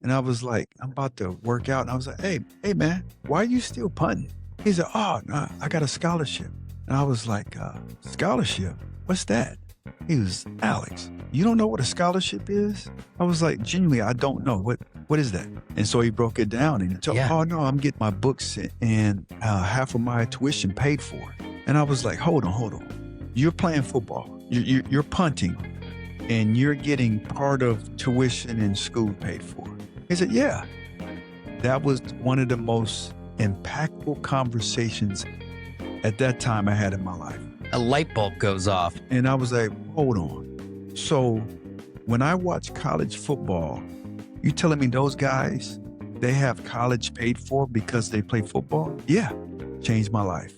And I was like, I'm about to work out. And I was like, hey, man, why are you still punting? He said, oh, no, I got a scholarship. And I was like, scholarship? What's that? He was, Alex, you don't know what a scholarship is? I was like, genuinely, I don't know. What is that? And so he broke it down and he told, Yeah. oh, no, I'm getting my books and half of my tuition paid for. And I was like, hold on. You're playing football. You're punting and you're getting part of tuition in school paid for. He said, yeah. That was one of the most impactful conversations at that time I had in my life. A light bulb goes off. And I was like, hold on. So when I watch college football, you telling me those guys, they have college paid for because they play football? Yeah, changed my life.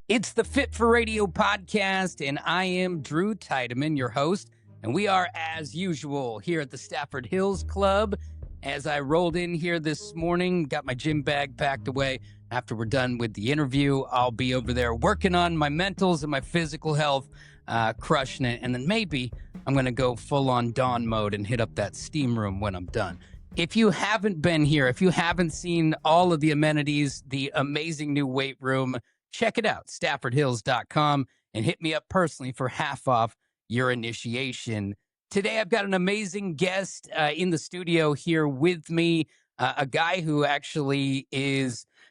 It's the Fit for Radio podcast, and I am Drew Tiedemann, your host, and we are, as usual, here at the Stafford Hills Club. As I rolled in here this morning, got my gym bag packed away. After we're done with the interview, I'll be over there working on my mentals and my physical health, crushing it, and then maybe I'm going to go full-on dawn mode and hit up that steam room when I'm done. If you haven't been here, if you haven't seen all of the amenities, the amazing new weight room, check it out, staffordhills.com, and hit me up personally for half off your initiation. Today, I've got an amazing guest in the studio here with me, a guy who actually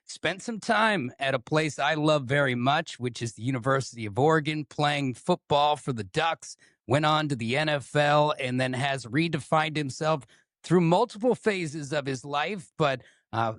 spent some time at a place I love very much, which is the University of Oregon, playing football for the Ducks, went on to the NFL, and then has redefined himself through multiple phases of his life, but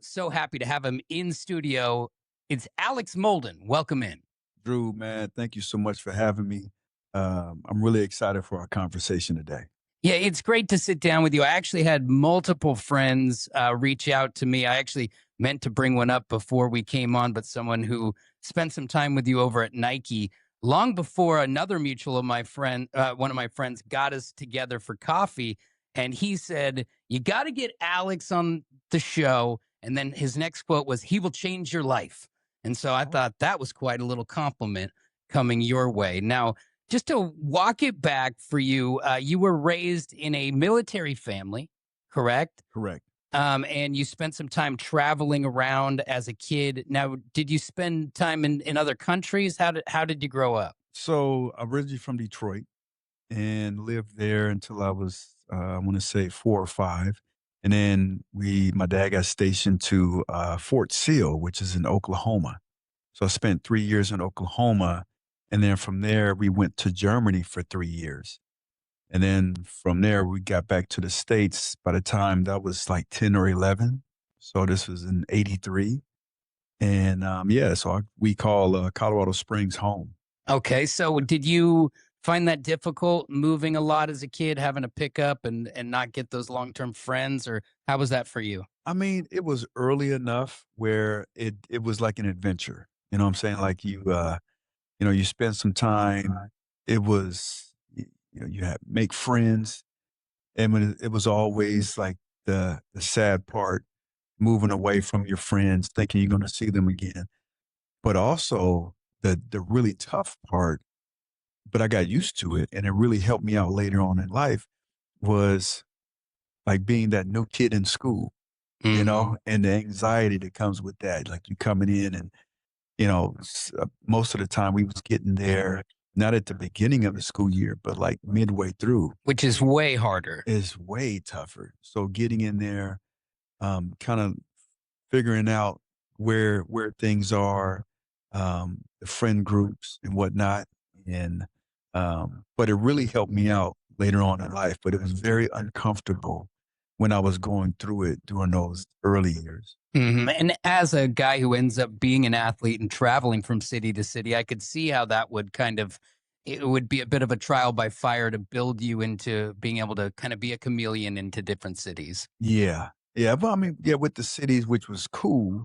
so happy to have him in studio. It's Alex Molden. Welcome in. Drew, man, thank you so much for having me. I'm really excited for our conversation today. Yeah, it's great to sit down with you. I actually had multiple friends reach out to me. I actually meant to bring one up before we came on, but someone who spent some time with you over at Nike long before another mutual of my friend, one of my friends, got us together for coffee. And he said, you got to get Alex on the show. And then his next quote was, he will change your life. And so I thought that was quite a little compliment coming your way. Now, just to walk it back for you, you were raised in a military family, correct? Correct. And you spent some time traveling around as a kid. Now, did you spend time in other countries? How did you grow up? So I'm originally from Detroit and lived there until I was, I want to say 4 or 5. And then my dad got stationed to Fort Sill, which is in Oklahoma. So I spent 3 years in Oklahoma. And then from there, we went to Germany for 3 years. And then from there, we got back to the States by the time that was like 10 or 11. So this was in 83. And we call Colorado Springs home. Okay, so did you find that difficult moving a lot as a kid, having to pick up and not get those long-term friends, or how was that for you? I mean, it was early enough where it was like an adventure. You know what I'm saying? Like you spend some time. It was, you make friends. And it was always like the sad part, moving away from your friends, thinking you're going to see them again. But also the really tough part, but I got used to it. And it really helped me out later on in life was like being that new kid in school, and the anxiety that comes with that. Like you coming in and, most of the time we was getting there, not at the beginning of the school year, but like midway through. Which is way harder. Is way tougher. So getting in there, kind of figuring out where things are, the friend groups and whatnot. And, but it really helped me out later on in life, but it was very uncomfortable when I was going through it during those early years. And as a guy who ends up being an athlete and traveling from city to city, I could see how that would it would be a bit of a trial by fire to build you into being able to kind of be a chameleon into different cities. Yeah. Yeah. But I mean, yeah, with the cities, which was cool,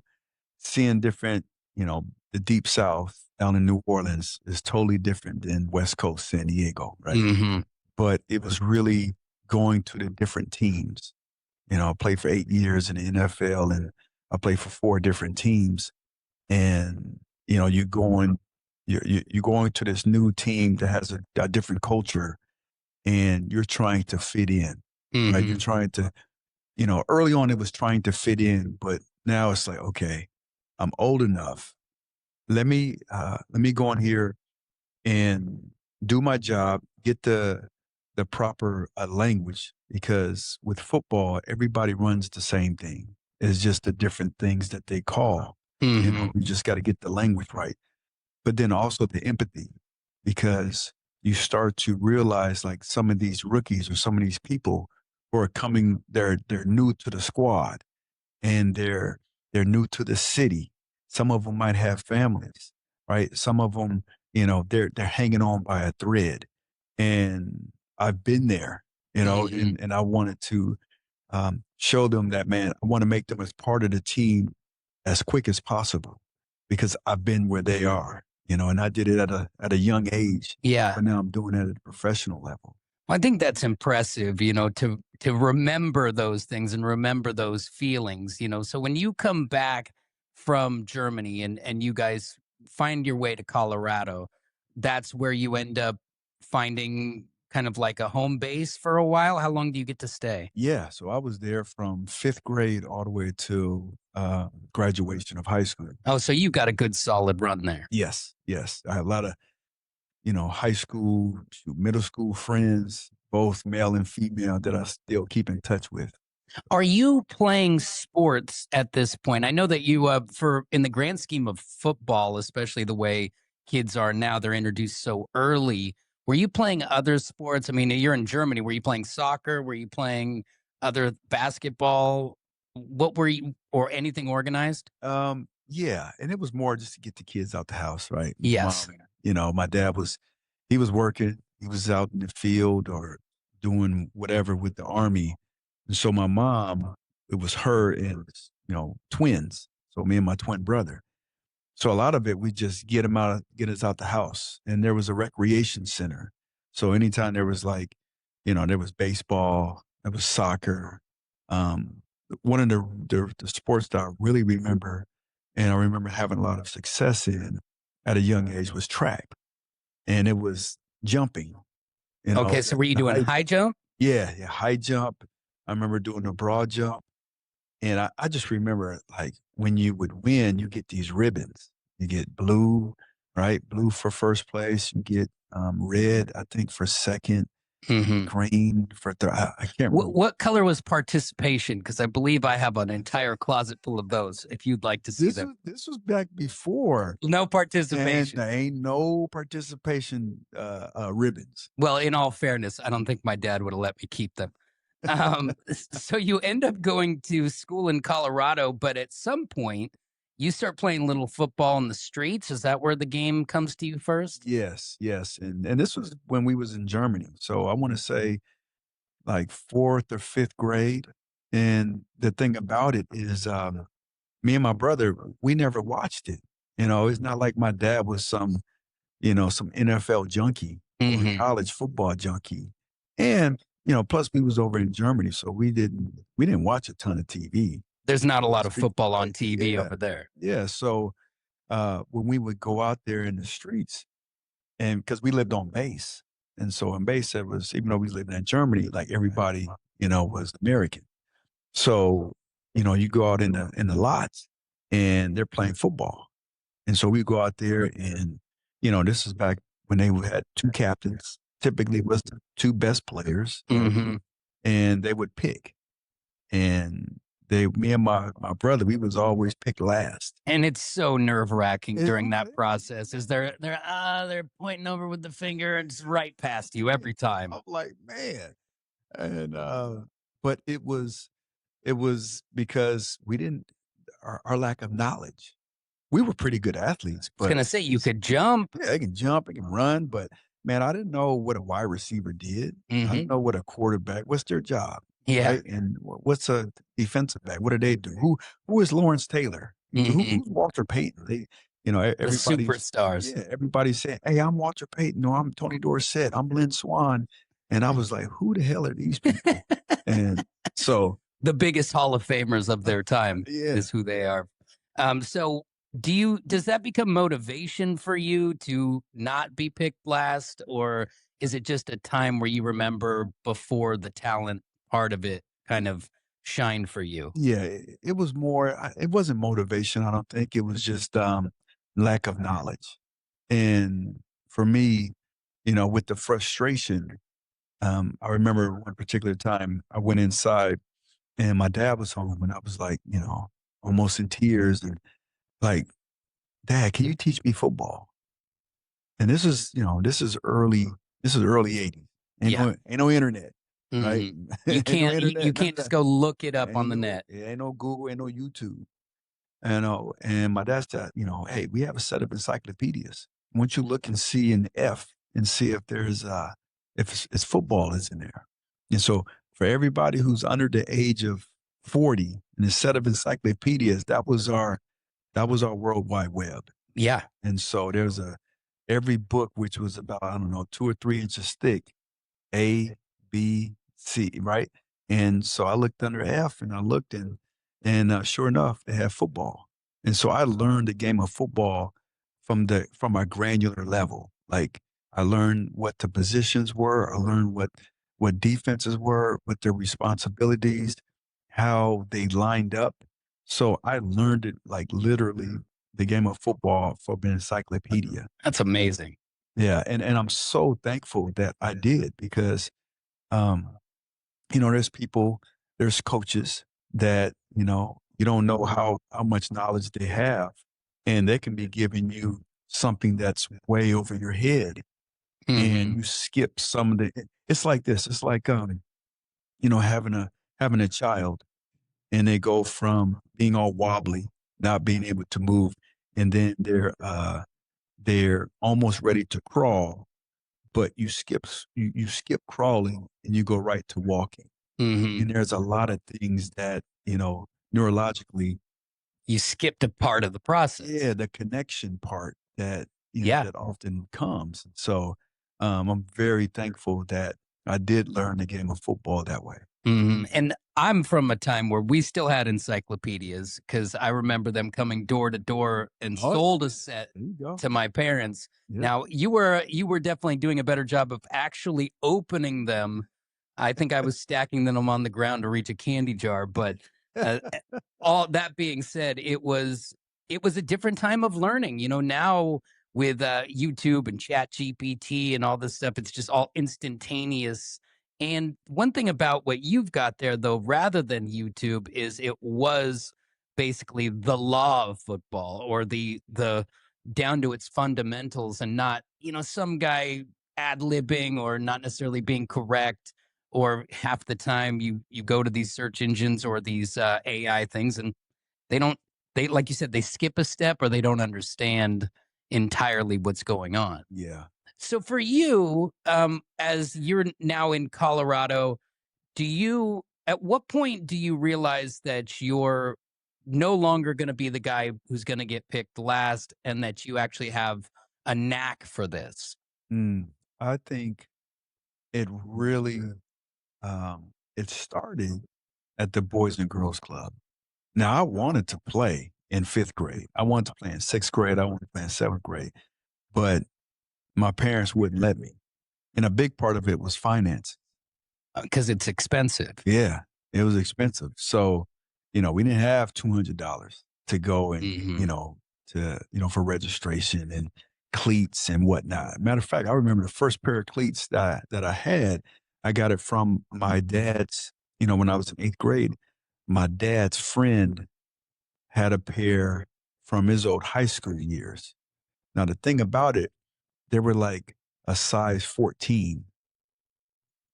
seeing different, the deep South down in New Orleans is totally different than West Coast San Diego, right? But it was really going to the different teams. I played for 8 years in the NFL and I played for 4 different teams, and you're going to this new team that has a different culture, and you're trying to fit in, right? You're Hmm. trying to, early on it was trying to fit in, but now it's like, okay, I'm old enough. Let me go in here and do my job, get the proper language, because with football, everybody runs the same thing. It's just the different things that they call. Hmm. You just got to get the language right. But then also the empathy, because you start to realize like some of these rookies or some of these people who are coming, they're new to the squad, and they're new to the city. Some of them might have families, right? Some of them, they're hanging on by a thread. And I've been there, Hmm. and I wanted to show them that, man, I want to make them as part of the team as quick as possible, because I've been where they are, and I did it at a young age, Yeah. but now I'm doing it at a professional level. I think that's impressive, to remember those things and remember those feelings. So when you come back from Germany and you guys find your way to Colorado, that's where you end up finding kind of like a home base for a while. How long do you get to stay? Yeah, so I was there from 5th grade all the way to graduation of high school. Oh, so you got a good solid run there. Yes, yes. I had a lot of, high school to middle school friends, both male and female, that I still keep in touch with. Are you playing sports at this point? I know that you, for in the grand scheme of football, especially the way kids are now, they're introduced so early. Were you playing other sports? I mean, you're in Germany. Were you playing soccer? Were you playing other basketball? What were you, or anything organized? Yeah, and it was more just to get the kids out the house, right? My Yes. mom, my dad he was working, he was out in the field or doing whatever with the army. And so my mom, it was her and, twins. So me and my twin brother. So a lot of it, we just get us out the house. And there was a recreation center. So anytime there was like, there was baseball, there was soccer. Um, One of the sports that I really remember, and I remember having a lot of success in at a young age, was track. And it was jumping, Okay. So were you the doing high, high jump? yeah, yeah, high jump. I remember doing the broad jump. And I just remember, like, when you would win, you get these ribbons. You get blue, right? Blue for first place. You get red, I think, for second, Hmm. green for third. I can't What, remember. what color was participation? Because I believe I have an entire closet full of those. If you'd like to see them, This was back before, no and participation. there ain't no participation ribbons. Well, in all fairness, I don't think my dad would have let me keep them. So you end up going to school in Colorado, but at some point you start playing little football in the streets. Is that where the game comes to you first? Yes, yes, and this was when we was in Germany. So I want to say like 4th or 5th grade. And the thing about it is, me and my brother, we never watched it. It's not like my dad was some NFL junkie or Hmm. college football junkie. And, plus we was over in Germany, so we didn't watch a ton of TV. There's not a lot of Speak, football on right? TV Yeah. over there. Yeah. So when we would go out there in the streets, and because we lived on base. And so in base, it was, even though we lived in Germany, like everybody, was American. So, you go out in the lots, and they're playing football. And so we go out there, and, this is back when they had 2 captains, typically was the 2 best players, Hmm. and they would pick. And me and my brother, we was always picked last. And it's so nerve wracking It, during that process. Is they're pointing over with the finger and it's right past you every time. I'm like, man. And but it was because we didn't, our lack of knowledge. We were pretty good athletes, I was but gonna say you could jump. yeah, they can jump, they can run, but man, I didn't know what a wide receiver did. I Hmm. didn't know what a quarterback, what's their job, Yeah. right? And what's a defensive back? What do they do? Who is Lawrence Taylor? Hmm. Who's Walter Payton? The Everybody's, superstars. yeah, everybody's saying, "Hey, I'm Walter Payton, or I'm Tony Dorsett, I'm Lynn Swan," and I was like, "Who the hell are these people?" And so the biggest Hall of Famers of their time Yeah. is who they are. So does that become motivation for you to not be picked last, or is it just a time where you remember before the talent part of it kind of shined for you? Yeah, it was more it wasn't motivation, I don't think, it was just, lack of knowledge, and for me, with the frustration, I remember one particular time I went inside and my dad was home and I was like, almost in tears and like, "Dad, can you teach me football?" And this is early '80s. Yeah. Ain't no internet, right? hmm You Ain't no can't you internet, none of can't just that. go look it up on the net. Ain't no Google, ain't no YouTube. And my dad said, "Hey, we have a set of encyclopedias. Why don't you look and see in F and see if there's if it's football is in there." And so for everybody who's under the age of 40 in a set of encyclopedias, that was our World Wide Web. Yeah. And so there's every book which was about, I don't know, 2 or 3 inches thick, A, B, C, right? And so I looked under F and I looked and sure enough, they had football. And so I learned the game of football from a granular level. Like I learned what the positions were, I learned what defenses were, what their responsibilities, how they lined up. So I learned it like literally the game of football from an encyclopedia. That's amazing. Yeah, and I'm so thankful that I did because um, there's coaches that, you don't know how much knowledge they have, and they can be giving you something that's way over your head, and hmm you skip some of it's like this. It's like having a child and they go from being all wobbly, not being able to move, and then they're almost ready to crawl, but you skip crawling and you go right to walking. hmm And there's a lot of things that, neurologically, You skipped a part of the process. yeah, the connection part that, Yeah. that often comes. So, I'm very thankful that I did learn the game of football that way. And I'm from a time where we still had encyclopedias because I remember them coming door to door and Oh, sold a set there you go. to my parents. Yeah. Now you were definitely doing a better job of actually opening them. I think I was stacking them on the ground to reach a candy jar, but all that being said, it was a different time of learning. Now with YouTube and Chat GPT and all this stuff, it's just all instantaneous. And one thing about what you've got there, though, rather than YouTube, is it was basically the law of football or the down to its fundamentals, and not some guy ad libbing or not necessarily being correct. Or half the time you go to these search engines or these AI things, and they don't they like you said, they skip a step or they don't understand entirely what's going on. Yeah. So for you, as you're now in Colorado, at what point do you realize that you're no longer going to be the guy who's going to get picked last and that you actually have a knack for this? Mm, I think it really, it started at the Boys and Girls Club. Now, I wanted to play in 5th grade. I wanted to play in 6th grade. I wanted to play in 7th grade, but my parents wouldn't let me. And a big part of it was finance. Because it's expensive. Yeah, it was expensive. So, we didn't have $200 to go and, hmm for registration and cleats and whatnot. Matter of fact, I remember the first pair of cleats that I had, I got it from my dad's, when I was in 8th grade, my dad's friend had a pair from his old high school years. Now, the thing about it, they were like a size 14.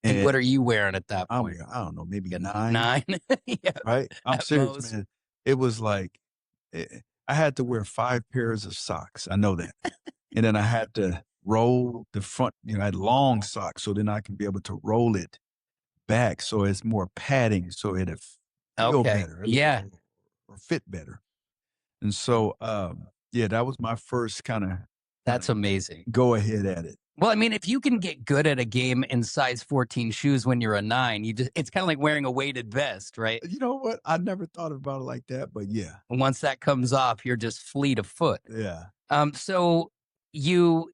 And And what are you wearing at that point? I don't know, maybe Got 9, 9? Yeah, right? I'm at serious, most. man. It was like, eh, I had to wear 5 pairs of socks. I know that. And then I had to roll the front, I had long socks, so then I can be able to roll it back so it's more padding so it'll feel Okay. better Yeah, or fit better. And so, yeah, that was my first kinda that's amazing. go ahead at it. Well, I mean, if you can get good at a game in size 14 shoes when you're a 9, it's kind of like wearing a weighted vest, right? You know what? I never thought about it like that, but yeah, And once that comes off, you're just fleet of foot. yeah. So you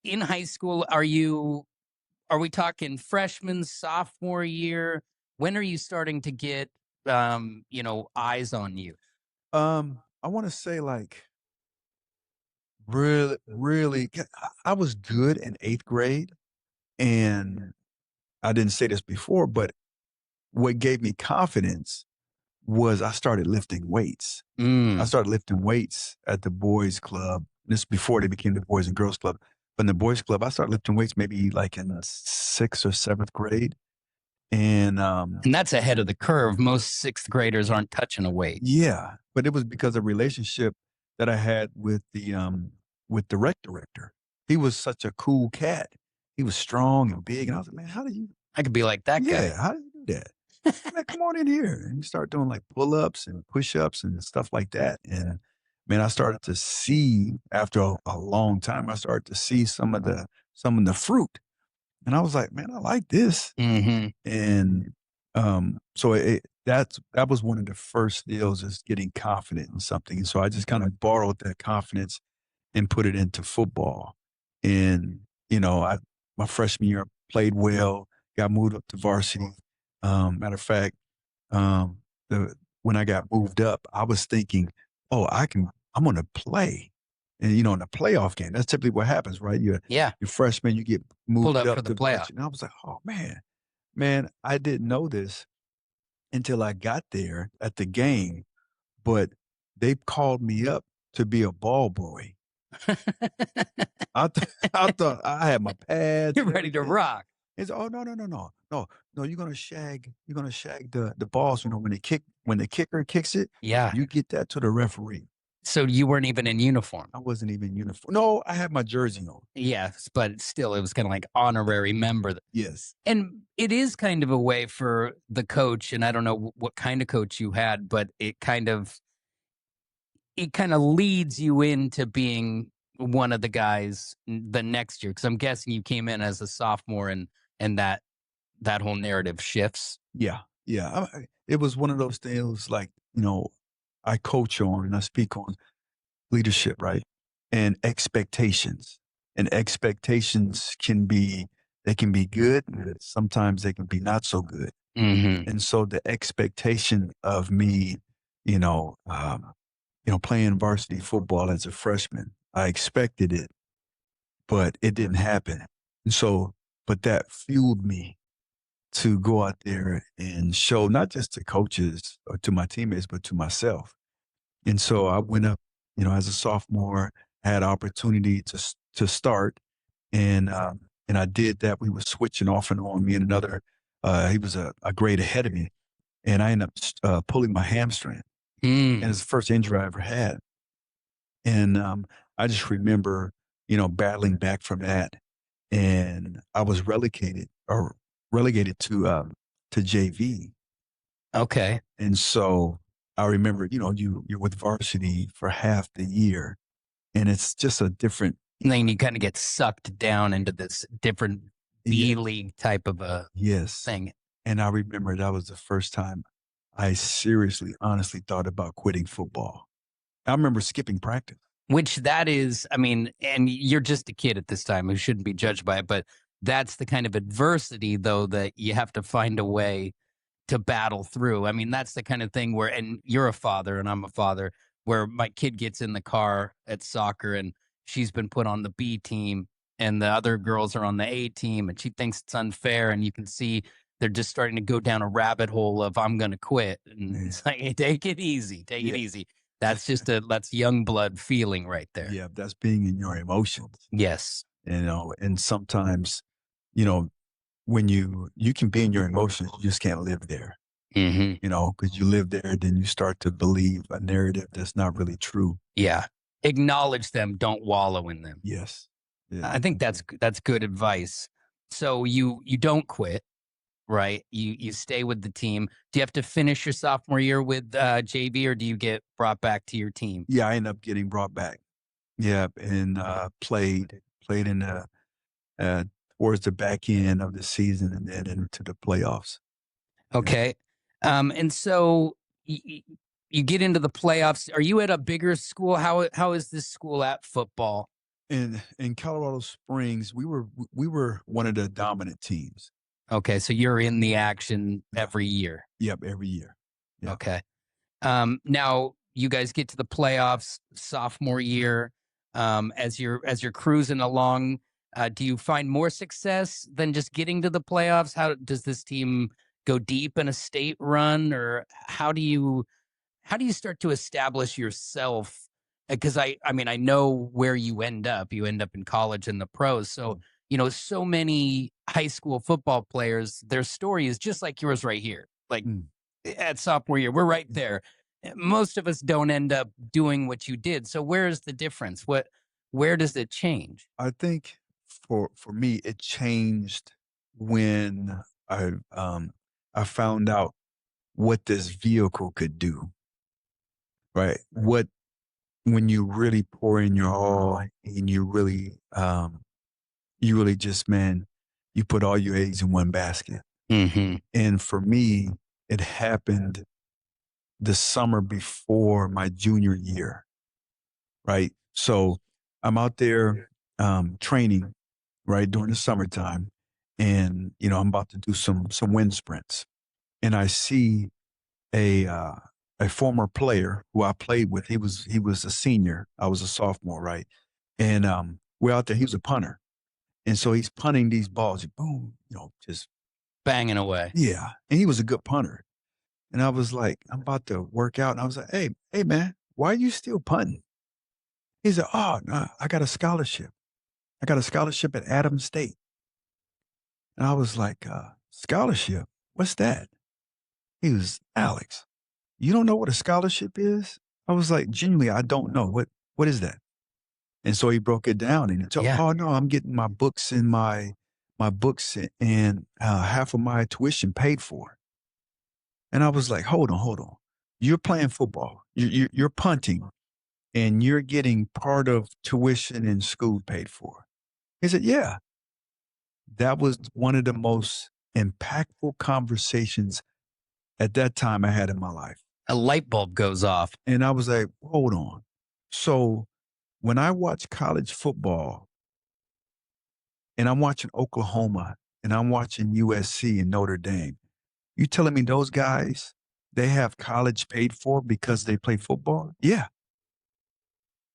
in high school, are we talking freshman, sophomore year? When are you starting to get eyes on you? I want to say like really, really, I was good in 8th grade, and I didn't say this before, but what gave me confidence was I started lifting weights. I Mm. started lifting weights at the boys' club. This before they became the Boys and Girls Club. But in the boys' club, I started lifting weights maybe like in 6th or 7th grade. And And that's ahead of the curve. Most sixth graders aren't touching a weight. yeah, but it was because of relationship that I had with the rec director. He was such a cool cat. He was strong and big. And I was like, man, how do you I could be like that yeah, guy. how do you do that? Man, come on in here. And you start doing like pull-ups and push-ups and stuff like that. And man, I started to see after a long time, I started to see some of the fruit. And I was like, man, I like this. Hmm. And so that was one of the first deals is getting confident in something. And so I just kind of borrowed that confidence and put it into football. And, I my freshman year I played well, got moved up to varsity. Matter of fact, um, the when I got moved up, I was thinking, "Oh, I'm gonna play." And, in a playoff game, that's typically what happens, right? Yeah. You're freshman, you get Pulled moved up for up the to playoff. varsity. And I was like, "Oh, man." Man, I didn't know this until I got there at the game, but they called me up to be a ball boy. I thought I had my pads You're and ready to everything. rock. It's, "Oh, no, no, no, no. No, no, you're gonna shag the balls, when the kicker kicks it, Yeah. you get that to the referee." So you weren't even in uniform. I wasn't even uniform. No, I had my jersey on. Yes, but still, it was kind of like honorary member. Yes. And it is kind of a way for the coach, and I don't know what kind of coach you had, but it kind of leads you into being one of the guys the next year. Because I'm guessing you came in as a sophomore, and that whole narrative shifts. Yeah, yeah. It was one of those things like, I coach on and I speak on leadership, right? And expectations. And expectations they can be good, and sometimes they can be not so good. Hmm. And so the expectation of me, you know, um, playing varsity football as a freshman, I expected it, but it didn't happen. And so, but that fueled me to go out there and show not just to coaches or to my teammates, but to myself. And so I went up, as a sophomore, had opportunity to start, and I did that. We were switching off and on. Me and another, he was a grade ahead of me, and I ended up pulling my hamstring, and Mm. it's the first injury I ever had. And I just remember, battling back from that, and I was relegated to JV. Okay. And so I remember, you're with varsity for half the year, and it's just a different. And then you kind of get sucked down into this different Yeah, B League type of a yes. thing. And I remember that was the first time I seriously, honestly thought about quitting football. I remember skipping practice. Which that is, I mean, and you're just a kid at this time who shouldn't be judged by it, but that's the kind of adversity, though, that you have to find a way to battle through. I mean, that's the kind of thing where, and you're a father and I'm a father, where my kid gets in the car at soccer and she's been put on the B team and the other girls are on the A team and she thinks it's unfair. And you can see they're just starting to go down a rabbit hole of, I'm going to quit. And Yeah. it's like, hey, take it easy, take it Yeah. easy. That's young blood feeling right there. Yeah. That's being in your emotions, Yes. and sometimes, you know, when you can be in your emotions, you just can't live there, Hmm. because you live there, then you start to believe a narrative that's not really true. Yeah. Acknowledge them. Don't wallow in them. Yes. Yeah. I think that's good advice. So you don't quit, right? You stay with the team. Do you have to finish your sophomore year with JV, or do you get brought back to your team? Yeah. I ended up getting brought back. Yeah. And played in uh, towards the back end of the season and then into the playoffs. Yeah. Okay. And so you get into the playoffs. Are you at a bigger school? How is this school at football? In Colorado Springs, we were one of the dominant teams. Okay, so you're in the action Yeah. every year. Yep, every year. Yeah. Okay. Now you guys get to the playoffs sophomore year. As you're cruising along, do you find more success than just getting to the playoffs? How does this team go deep in a state run, or how do you start to establish yourself? Because I mean, I know where you end up. You end up in college and the pros. So, so many high school football players, their story is just like yours right here. Like Mm. at sophomore year, we're right there. Most of us don't end up doing what you did. So where's the difference? Where does it change? I think for me, it changed when I found out what this vehicle could do, right? What when you really pour in your all and you really just, man, you put all your eggs in one basket. Hmm. And for me, it happened the summer before my junior year, right? So I'm out there training, right, during the summertime, and I'm about to do some wind sprints, and I see a uh, a former player who I played with. He was a senior. I was a sophomore, right? And we're out there. He was a punter, and so he's punting these balls, boom, just Banging away. yeah. And he was a good punter. And I was like, I'm about to work out, and I was like, hey, man, why are you still punting? He said, oh, no, I got a scholarship. I got a scholarship at Adams State. And I was like, scholarship? What's that? He was, Alex, you don't know what a scholarship is? I was like, genuinely, I don't know. What is that? And so he broke it down and he told, Yeah. oh no, I'm getting my books and half of my tuition paid for. And I was like, hold on. You're playing football. You're punting and you're getting part of tuition in school paid for. He said, yeah. That was one of the most impactful conversations at that time I had in my life. A light bulb goes off. And I was like, hold on. So when I watch college football and I'm watching Oklahoma and I'm watching USC and Notre Dame, you telling me those guys, they have college paid for because they play football? Yeah.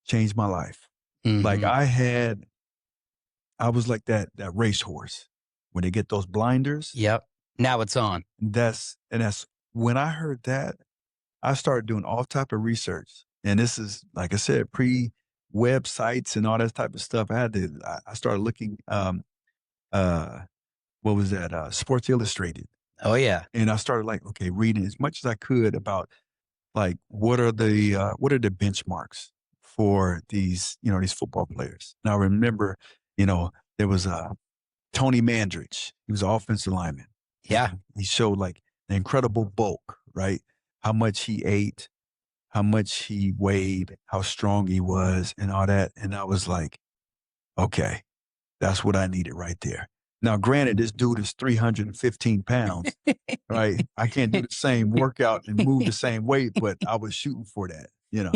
Changed my life. Like Hmm. I was like that racehorse when they get those blinders. Yep. Now it's on. That's when I heard that, I started doing all type of research. And this is, like I said, pre websites and all that type of stuff. I started looking, uh, what was that? Sports Illustrated. Oh yeah. And I started like, okay, reading as much as I could about like, what are the benchmarks for these football players? And I remember, there was Tony Mandrich. He was an offensive lineman. Yeah. And he showed like the incredible bulk, right? How much he ate, how much he weighed, how strong he was, and all that. And I was like, okay, that's what I needed right there. Now, granted, this dude is 315 pounds, right? I can't do the same workout and move the same weight, but I was shooting for that. Yeah.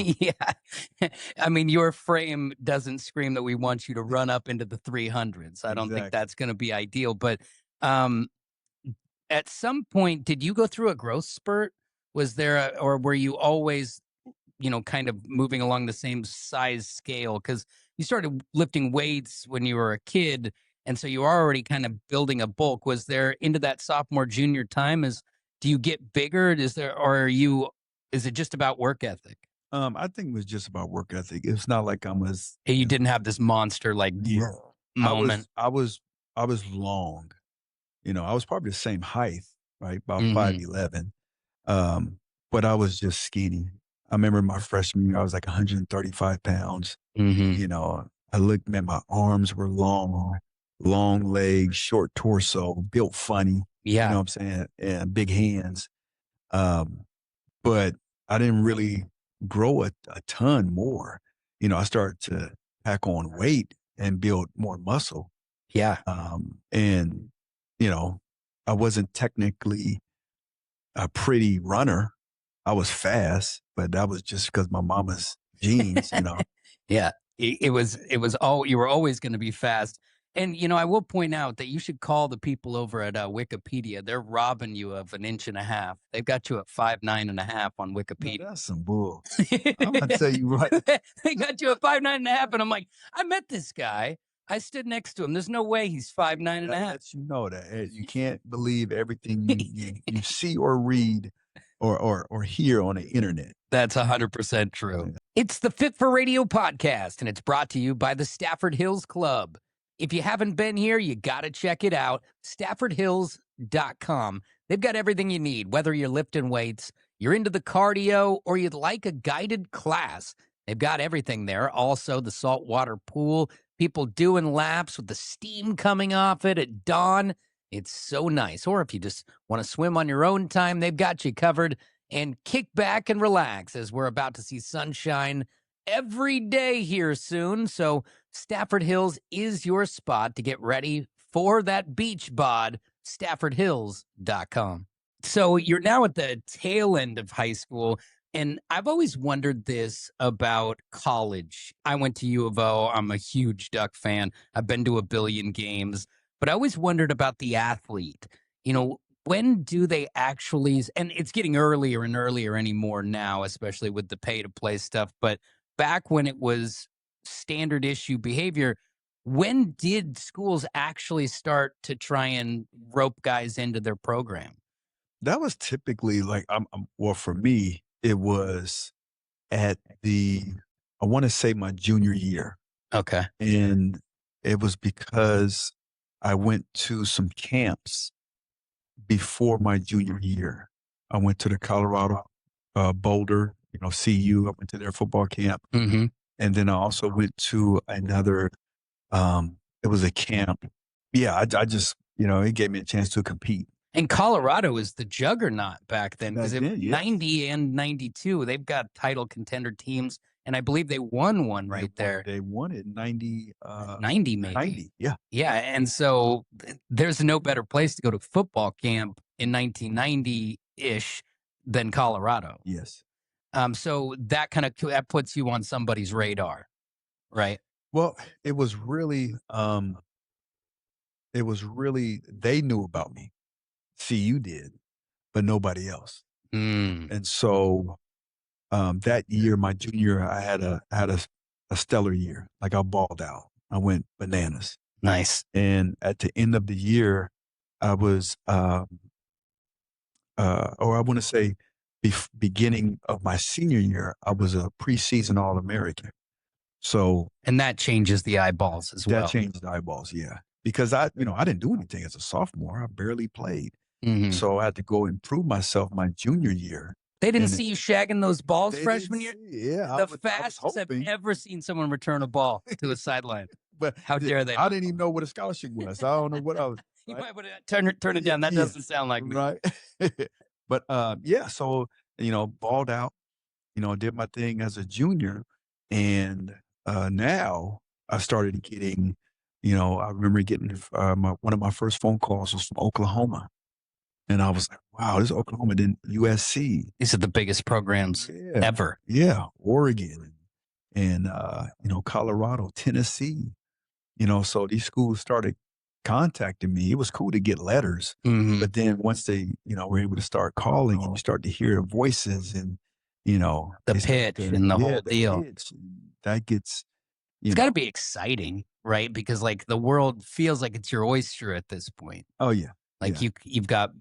I mean, your frame doesn't scream that we want you to run up into the 300s. I don't think Exactly. that's going to be ideal. But um, at some point, did you go through a growth spurt? Or were you always, kind of moving along the same size scale? Because you started lifting weights when you were a kid. And so you were already kind of building a bulk. Was there into that sophomore, junior time? Do you get bigger? Is it just about work ethic? I think it was just about work ethic. It's not like I was, Hey, you didn't have this monster like yeah, I moment. was, I was, I was long. I was probably the same height, right? About Hmm. 5'11". Um, but I was just skinny. I remember my freshman year, I was like 135 pounds. Hmm. I looked, man, my arms were long, long legs, short torso, built funny. You know Yeah. what I'm saying? And big hands. Um, but I didn't really grow a ton more. I started to pack on weight and build more muscle. Yeah. And, you know, I wasn't technically a pretty runner. I was fast, but that was just because my mama's genes, you know. Yeah. It was all, you were always going to be fast. And, I will point out that you should call the people over at Wikipedia. They're robbing you of an inch and a half. They've got you at 5'9.5" on No, Wikipedia. that's some bull. I'm gonna tell you what. They got you at 5'9.5", and I'm like, I met this guy. I stood next to him. There's no way he's 5'9" and a That half. lets you know that you can't believe everything you see or read or hear on the internet. That's 100% true. It's the Fit for Radio podcast, and it's brought to you by the Stafford Hills Club. If you haven't been here, you got to check it out. StaffordHills.com. They've got everything you need, whether you're lifting weights, you're into the cardio, or you'd like a guided class. They've got everything there. Also, the saltwater pool, people doing laps with the steam coming off it at dawn. It's so nice. Or if you just want to swim on your own time, they've got you covered. And kick back and relax as we're about to see sunshine every day here soon. So Stafford Hills is your spot to get ready for that beach bod, staffordhills.com. So you're now at the tail end of high school, and I've always wondered this about college. I went to U of O. I'm a huge Duck fan. I've been to a billion games, but I always wondered about the athlete. When do they actually, and it's getting earlier and earlier anymore now, especially with the pay to play stuff, but back when it was standard issue behavior, when did schools actually start to try and rope guys into their program? That was typically like well, for me, it was at I want to say my junior year. Okay. And it was because I went to some camps before my junior year. I went to the Colorado Boulder, CU. I went to their football camp. Mm-hmm. And then I also went to another, it was a camp. Yeah, I just, it gave me a chance to compete. And Colorado was the juggernaut back then because Back then, yes. 90 and 92, they've got title contender teams. And I believe they won one there. They won it 90. 90 maybe. 90, yeah. Yeah, and so there's no better place to go to football camp in 1990-ish than Colorado. Yes. So that that puts you on somebody's radar, right? Well, it was really they knew about me. CU did, but nobody else. And so that year, my junior, I had a stellar year. Like I balled out. I went bananas. Nice. And at the end of the year, I was, or I want to say, beginning of my senior year, I was a preseason All-American. So, and that changes the eyeballs as well. That changed the eyeballs, yeah. Because I didn't do anything as a sophomore. I barely played. Mm-hmm. So I had to go and prove myself my junior year. They didn't see you shagging those balls freshman year? Yeah. The fastest I've ever seen someone return a ball to a sideline. But how dare they? I didn't even know what a scholarship was. I don't know what I was. You might want to turn it down. That doesn't sound like me. Right. But yeah, so, balled out, did my thing as a junior. And now I started getting, I remember getting one of my first phone calls was from Oklahoma. And I was like, wow, this is Oklahoma, then USC. These are the biggest programs ever. Yeah. Oregon and Colorado, Tennessee. So these schools started contacting me. It was cool to get letters. Mm-hmm. But then once they, were able to start calling and you start to hear voices and, the pitch and the whole deal. Pitch, that gets, it's got to be exciting, right? Because like the world feels like it's your oyster at this point. Oh yeah. Like you've got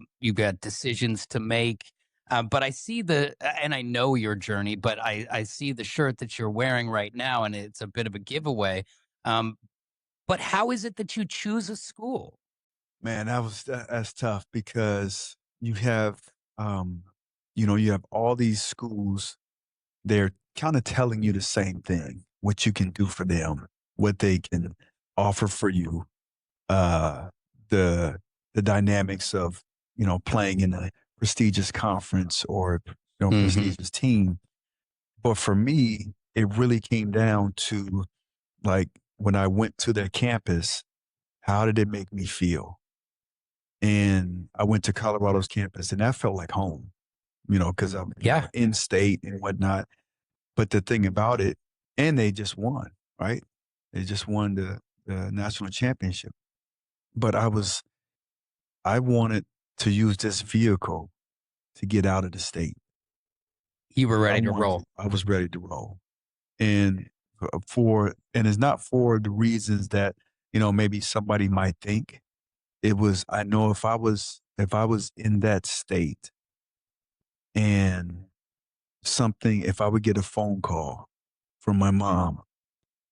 decisions to make. But I see and I know your journey, but I see the shirt that you're wearing right now, and it's a bit of a giveaway. But how is it that you choose a school? Man, that's tough because you have, you have all these schools. They're kind of telling you the same thing, what you can do for them, what they can offer for you, the dynamics of, playing in a prestigious conference or, mm-hmm. prestigious team. But for me, it really came down to like when I went to their campus How did it make me feel? And I went to Colorado's campus, and that felt like home, because I'm Yeah. in state and whatnot. But the thing about it, and they just won, right? They just won the national championship. But I wanted to use this vehicle to get out of the state. You were ready to roll. I was ready to roll. And and it's not for the reasons that, maybe somebody might think. It was, I know if I was in that state and if I would get a phone call from my mom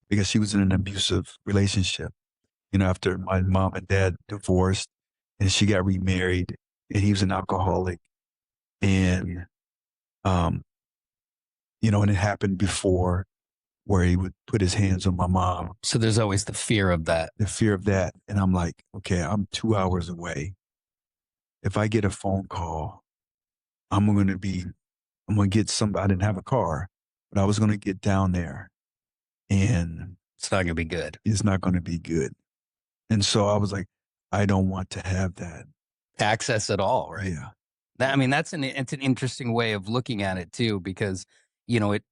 because she was in an abusive relationship, after my mom and dad divorced and she got remarried and he was an alcoholic and, um, and it happened before where he would put his hands on my mom, So there's always the fear of that. the fear of that. And I'm like, okay, I'm 2 hours away. If I get a phone call, I'm going to be I'm gonna get I didn't have a car, but I was gonna get down there and It's not going to be good. it's not gonna be good. And so I was like, I don't want to have that. Access at all, right? Yeah. I mean, it's an interesting way of looking at it too, because you know it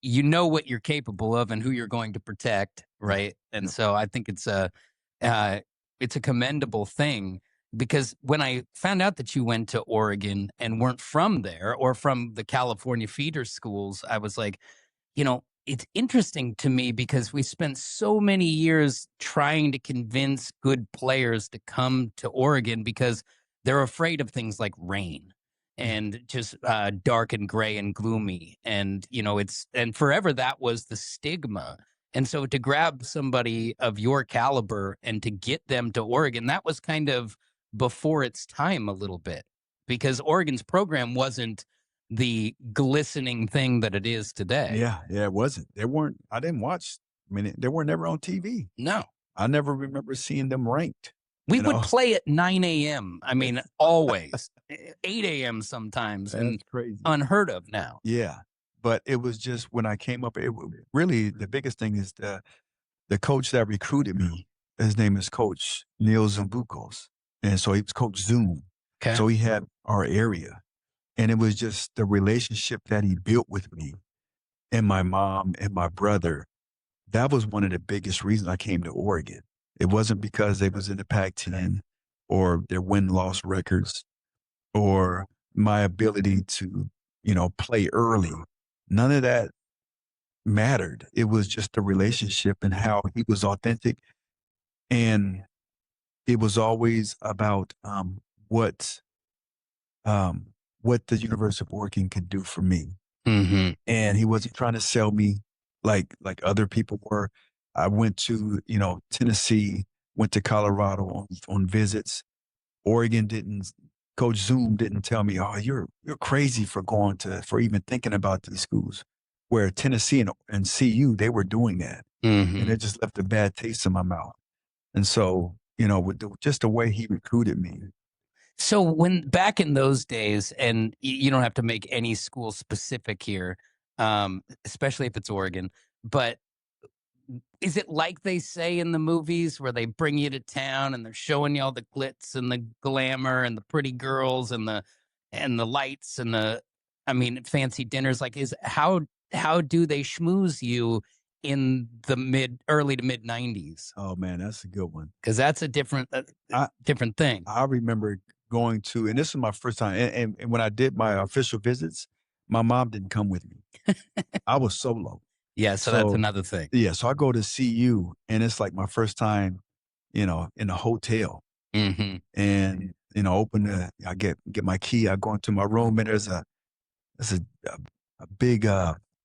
you know what you're capable of and who you're going to protect, right? And Yeah. so I think uh, it's a commendable thing because when I found out that you went to Oregon and weren't from there or from the California feeder schools, I was like, it's interesting to me because we spent so many years trying to convince good players to come to Oregon because they're afraid of things like rain and just dark and gray and gloomy. And, and forever that was the stigma. And so to grab somebody of your caliber and to get them to Oregon, that was kind of before its time a little bit because Oregon's program wasn't the glistening thing that it is today. Yeah, it wasn't. I didn't watch. I mean, they were never on TV. No. I never remember seeing them ranked. We would play at 9 a.m. I mean, always 8 a.m. sometimes, That's and crazy. unheard of now. Yeah. But it was just when I came up, really the biggest thing is the coach that recruited me. His name is Coach Neil Zambukos. And so he was Coach Zoom. Okay. So he had our area. And it was just the relationship that he built with me and my mom and my brother. That was one of the biggest reasons I came to Oregon. It wasn't because they was in the Pac-10 or their win-loss records or my ability to, play early. None of that mattered. It was just the relationship and how he was authentic. And it was always about what what the University of Oregon could do for me. Mm-hmm. And he wasn't trying to sell me like other people were. I went to, Tennessee, went to Colorado on visits. Oregon didn't Coach Zoom didn't tell me, oh, you're crazy for even thinking about these schools. Where Tennessee and CU, they were doing that. Mm-hmm. And it just left a bad taste in my mouth. And so, with just the way he recruited me. So when back in those days, and you don't have to make any school specific here, especially if it's Oregon, but is it like they say in the movies where they bring you to town and they're showing you all the glitz and the glamour and the pretty girls and the lights and fancy dinners? Like, how do they schmooze you in the early to mid 90s? Oh man, that's a good one. Because that's a different different thing. I remember going to, and this is my first time, and when I did my official visits, my mom didn't come with me. I was solo. Yeah, so that's another thing. Yeah, so I go to CU, and it's like my first time, in a hotel, Mm-hmm. and I get my key, I go into my room, and there's a big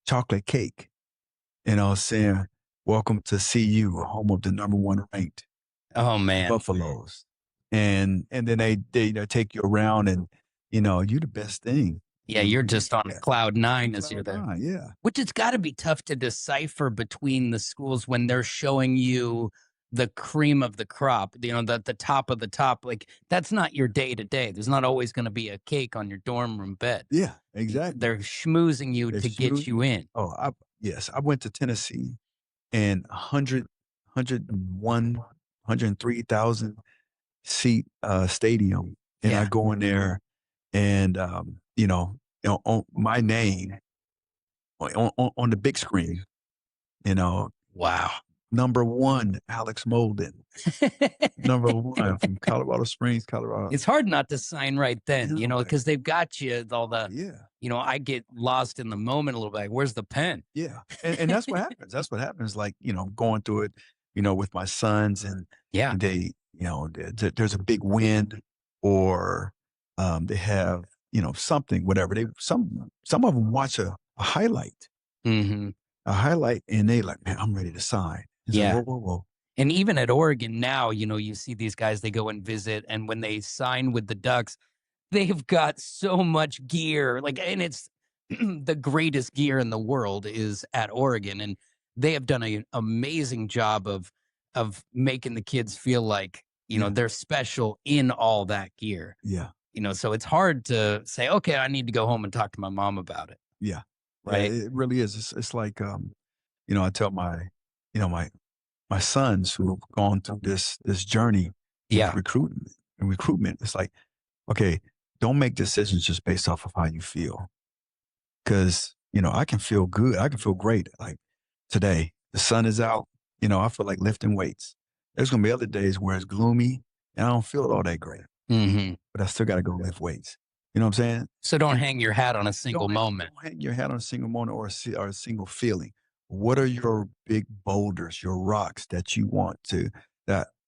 chocolate cake, saying, "Welcome to CU, home of the number one ranked Oh man, Buffaloes." And then they take you around and, you the best thing. yeah, you're just on cloud nine as you're there. Cloud nine, yeah. Which it's got to be tough to decipher between the schools when they're showing you the cream of the crop, the top of the top. Like that's not your day to day. There's not always going to be a cake on your dorm room bed. Yeah, exactly. They're schmoozing you to get you in. Oh, yes. I went to Tennessee and 101 103,000 seat stadium, and I Yeah. go in there, and on my name on the big screen, you know, Wow. number one, Alex Molden, number one from Colorado Springs, Colorado. It's hard not to sign right then, And I'm like, because they've got you all oh the, yeah, I get lost in the moment a little bit. Like, where's the pen? yeah, and that's what happens. That's what happens. Like going through it, with my sons, and Yeah. they, there's a big win, or they have something, whatever. Some of them watch a highlight, Hmm. and they like, man, I'm ready to sign. It's like, Yeah. whoa, whoa, whoa. And even at Oregon now, you see these guys, they go and visit. And when they sign with the Ducks, they've got so much gear. Like, and it's the greatest gear in the world is at Oregon. And they have done an amazing job of making the kids feel like, Yeah, they're special in all that gear. yeah, So it's hard to say, okay, I need to go home and talk to my mom about it. yeah, yeah. Right. It really is. It's like, I tell my sons who have gone through this journey with Yeah. recruitment. It's like, okay, don't make decisions just based off of how you feel. Cause, I can feel good. I can feel great. Like today, the sun is out, I feel like lifting weights. There's going to be other days where it's gloomy and I don't feel all that great, Hmm. but I still got to go lift weights. You know what I'm saying? So don't hang your hat on a single moment. Don't hang your hat on a single moment or a single feeling. What are your big boulders, your rocks that you want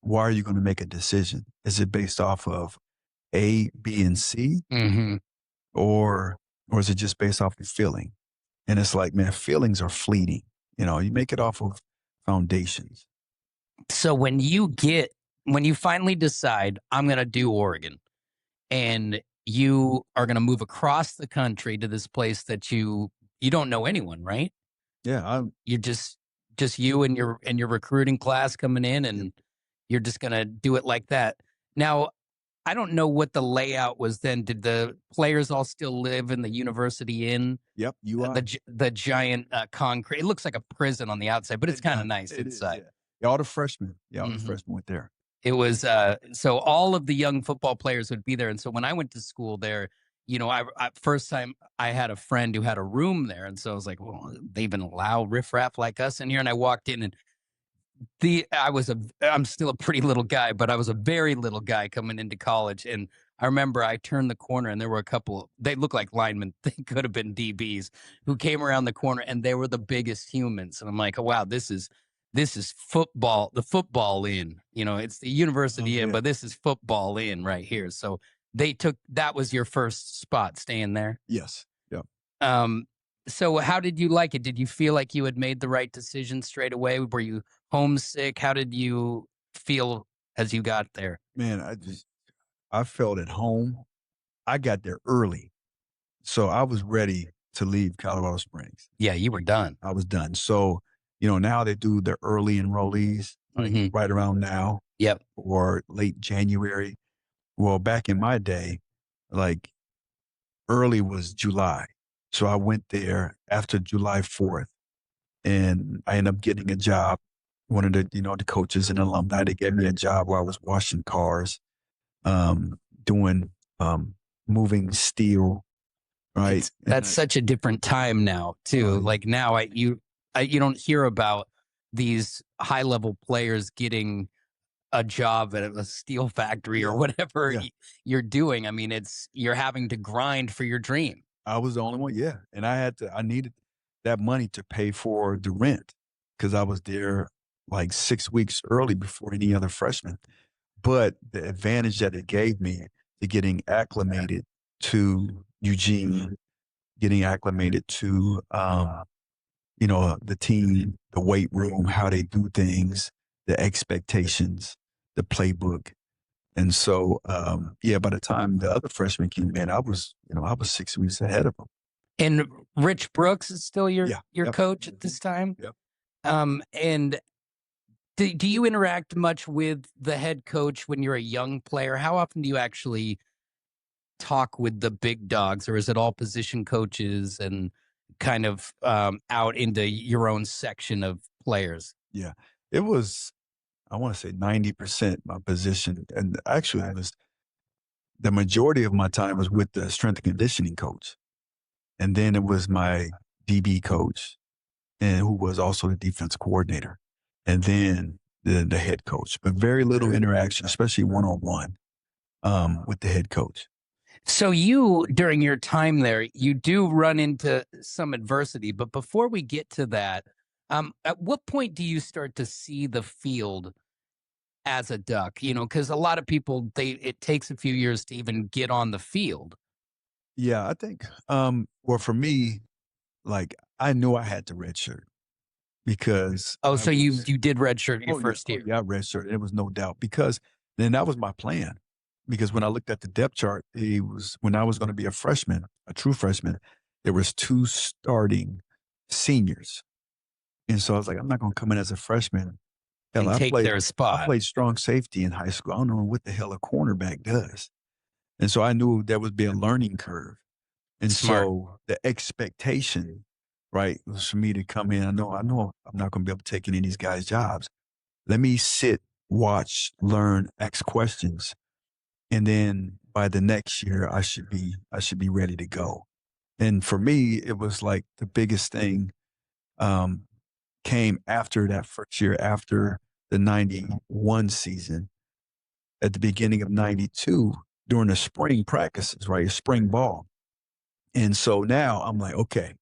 why are you going to make a decision? Is it based off of A, B, and C, Hmm. or is it just based off of feeling? And it's like, man, feelings are fleeting. You make it off of foundations. So when you finally decide I'm going to do Oregon and you are going to move across the country to this place that you don't know anyone, right? Yeah, You're just you and your recruiting class coming in yep, and you're just going to do it like that. Now, I don't know what the layout was then. Did the players all still live in the University Inn? yep, UI. The giant concrete. It looks like a prison on the outside, but it's It kind of does. nice It is. inside. Yeah. Yeah, all the freshmen. Yeah, all the Hmm. freshmen went there. It was so all of the young football players would be there, and so when I went to school there, I first time I had a friend who had a room there, and so I was like, well, they even allow riffraff like us in here, and I walked in, and I'm still a pretty little guy, but I was a very little guy coming into college. And I remember I turned the corner and there were a couple, they looked like linemen. They could have been DBs who came around the corner and they were the biggest humans. And I'm like, oh, wow, this is football, the football in, it's the Oh university in, yeah. but this is football in right here. So that was your first spot staying there. Yes. Yep. Um, so how did you like it? Did you feel like you had made the right decision straight away? Were you homesick? How did you feel as you got there? Man, I felt at home. I got there early. So I was ready to leave Colorado Springs. Yeah, you were done. I was done. So, now they do the early enrollees, like Hmm. right around now Yep. or late January. Well, back in my day, like early was July. So I went there after July 4th and I ended up getting a job. One of the coaches and alumni, they gave me a job where I was washing cars, doing, moving steel, right? That's such a different time now too. Yeah. Like now you don't hear about these high level players getting a job at a steel factory or Yeah. whatever Yeah. you're doing. I mean, you're having to grind for your dream. I was the only one, yeah, and I needed that money to pay for the rent because I was there like 6 weeks early before any other freshman, but the advantage that it gave me to getting acclimated to Eugene, getting acclimated to, the team, the weight room, how they do things, the expectations, the playbook, and so, yeah, by the time the other freshmen came in, I was 6 weeks ahead of them. And Rich Brooks is still your Yeah. your Yep. coach at this time. Yep. And do you interact much with the head coach when you're a young player? How often do you actually talk with the big dogs, or is it all position coaches and kind of out into your own section of players? Yeah. It was I want to say 90% my position. And actually, it was the majority of my time was with the strength and conditioning coach. And then it was my DB coach, and who was also the defense coordinator. And then the head coach, but very little interaction, especially one-on-one with the head coach. So you, during your time there, you do run into some adversity. But before we get to that, at what point do you start to see the field as a duck? You know, because a lot of people, it takes a few years to even get on the field. Yeah, I think, well, for me, like I knew I had to redshirt because Oh, I so you was, did redshirt your oh yeah, first year. I redshirt. It was no doubt because then that was my plan. Because when I looked at the depth chart, it was when I was going to be a freshman, a true freshman, there was two starting seniors. And so I was like, I'm not going to come in as a freshman. Hell, And take their I spot. played strong safety in high school. I don't know what the hell a cornerback does. And so I knew there would be a learning curve. And Smart. so the expectation, right, was for me to come in. I know I'm not going to be able to take any of these guys' jobs. Let me sit, watch, learn, ask questions. And then by the next year, I should be ready to go. And for me, it was like the biggest thing um, came after that first year, after the 91 season, at the beginning of 92, during the spring practices, right? Spring ball. And so now I'm like, okay,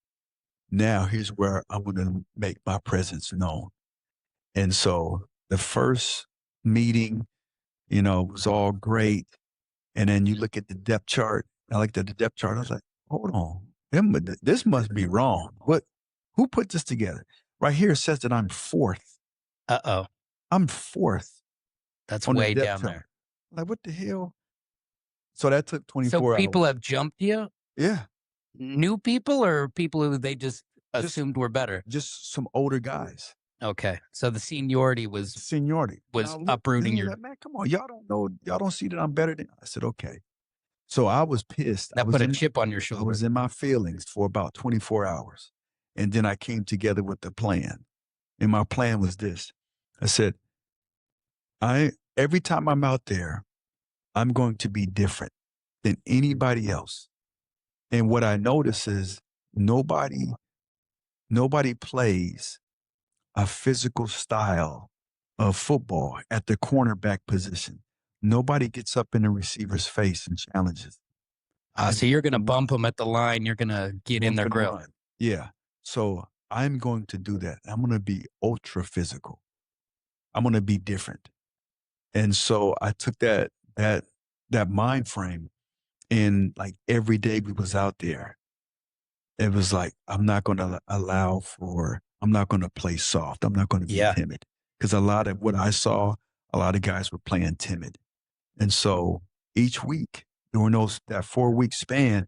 now here's where I'm going to make my presence known. And so the first meeting, was all great. And then you look at the depth chart. I looked at the depth chart. I was like, hold on. This must be wrong. Who put this together? Right here it says that I'm fourth. Uh-oh. I'm fourth That's on the way depth down chart. there. Like, what the hell? So that took So 24 people hours. have jumped you? Yeah. New people or people who they just Just assumed were better? just some older guys. Okay. So the seniority was Seniority. was Now, uprooting he's your like, man, come on. Y'all don't know. Y'all don't see that I'm better than. I said, okay. So I was pissed. that put a chip on your I shoulder. was in my feelings for about 24 hours. And then I came together with the plan. And my plan was this. I said, every time I'm out there, I'm going to be different than anybody else. And what I notice is nobody plays a physical style of football at the cornerback position. Nobody gets up in the receiver's face and challenges. So you're going to bump them at the line. You're going to get in their grill. Run. Yeah. So I'm going to do that. I'm going to be ultra physical. I'm going to be different. And so I took that mind frame, and like every day we was out there, it was like, I'm not going to I'm not going to play soft. I'm not going to be timid. Because a lot of what I saw, a lot of guys were playing timid. And so each week during that 4-week span,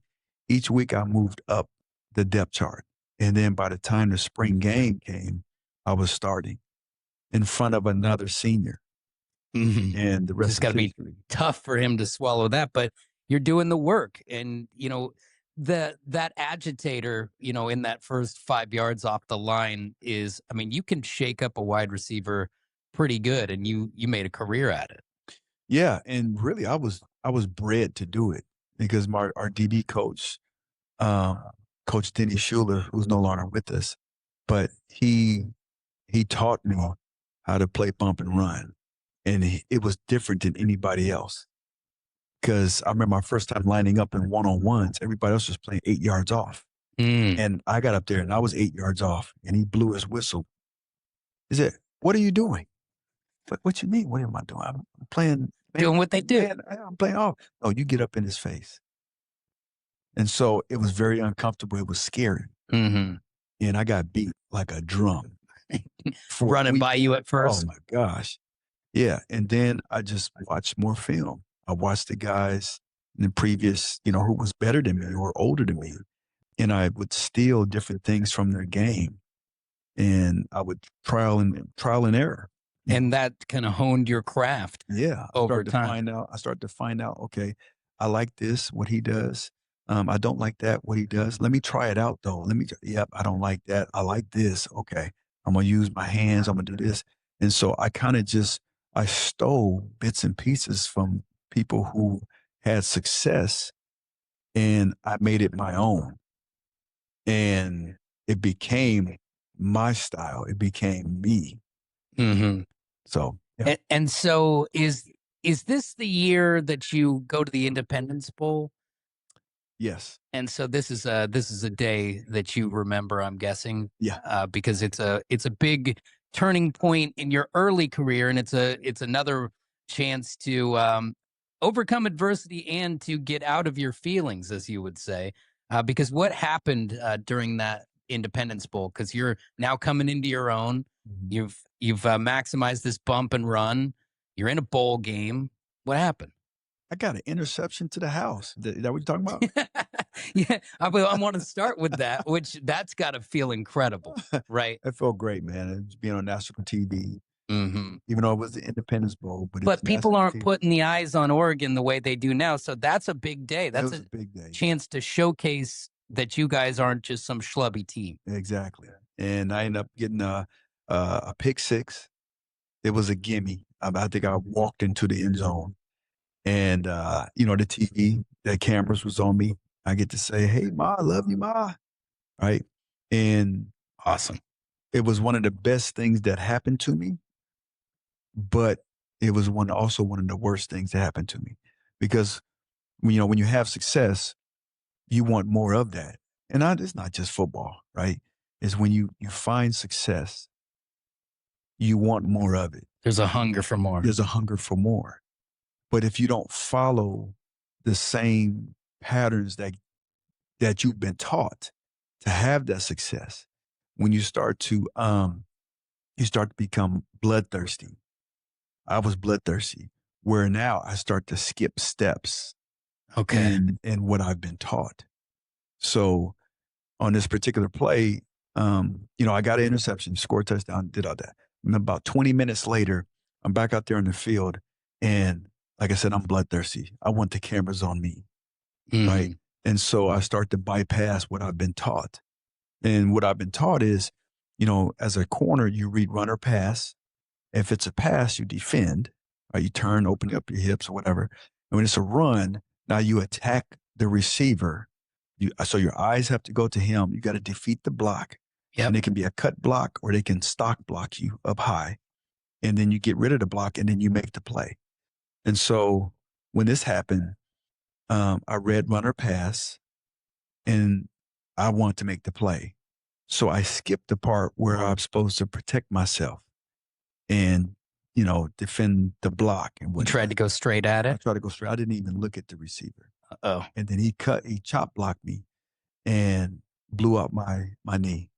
each week I moved up the depth chart. And then by the time the spring game came, I was starting in front of another senior. Mm-hmm. And the rest it's got to be tough for him to swallow that, but you're doing the work. And, that agitator, in that first 5 yards off the line is, I mean, you can shake up a wide receiver pretty good, and you made a career at it. Yeah. And really I was bred to do it because our DB coach, Coach Denny Schuler, who's no longer with us, but he taught me how to play bump and run. And it was different than anybody else. Because I remember my first time lining up in one-on-ones, everybody else was playing 8 yards off. And I got up there and I was 8 yards off, and he blew his whistle. He said, "What are you doing?" What you mean? What am I doing? I'm playing. Doing what they do. Man, I'm playing off. No, you get up in his face. And so it was very uncomfortable. It was scary. Mm-hmm. And I got beat like a drum. Running by you at first? Oh my gosh. Yeah. And then I just watched more film. I watched the guys in the previous, who was better than me or older than me. And I would steal different things from their game. And I would trial and error. And that kind of honed your craft. Yeah. Over time. I started to find out, okay, I like this, what he does. I don't like that, what he does. Let me try it out though. Yep, I don't like that. I like this. Okay. I'm going to use my hands. I'm going to do this. And so I kind of just I stole bits and pieces from people who had success, and I made it my own. And it became my style. It became me. Mm-hmm. So, yeah. And so is this the year that you go to the Independence Bowl? Yes. And so this is a day that you remember, I'm guessing, Yeah. because it's a big turning point in your early career, and it's another chance to overcome adversity and to get out of your feelings, as you would say. Because what happened during that Independence Bowl? Because you're now coming into your own. Mhm. You've maximized this bump and run. You're in a bowl game. What happened? I got an interception to the house. That what you talking about? Yeah, I want to start with that, which that's got to feel incredible, right? It felt great, man. It was being on national TV, Hmm. even though it was the Independence Bowl, but it was But people national aren't TV. putting the eyes on Oregon the way they do now, so that's a big day. It That's was a a big day. chance to showcase that you guys aren't just some schlubby team. Exactly. And I ended up getting a pick six. It was a gimme. I think I walked into the end zone, and the TV, the cameras was on me. I get to say, "Hey, Ma, I love you, Ma." Right, and Awesome. it was one of the best things that happened to me, but it was also one of the worst things that happened to me, because when you have success, you want more of that. And it's not just football, right? It's when you find success, you want more of it. There's a hunger for more. There's a hunger for more. But if you don't follow the same patterns that you've been taught to have that success, when you start to become bloodthirsty. I was bloodthirsty, where now I start to skip steps Okay. in what I've been taught. So on this particular play, I got an interception, scored a touchdown, did all that. And about 20 minutes later, I'm back out there in the field, and like I said, I'm bloodthirsty. I want the cameras on me, right? Mhm. And so I start to bypass what I've been taught. And what I've been taught is, as a corner, you read run or pass. If it's a pass, you defend, right? You turn, open up your hips or whatever. And when it's a run, now you attack the receiver. So your eyes have to go to him. You got to defeat the block. Yep. And it can be a cut block, or they can stock block you up high. And then you get rid of the block, and then you make the play. And so when this happened, I read run or pass, and I want to make the play. So I skipped the part where I'm supposed to protect myself and, defend the block and You tried whatnot. to go straight at I it. tried to go straight. I didn't even look at the receiver. Oh, And then he chop blocked me and blew out my knee.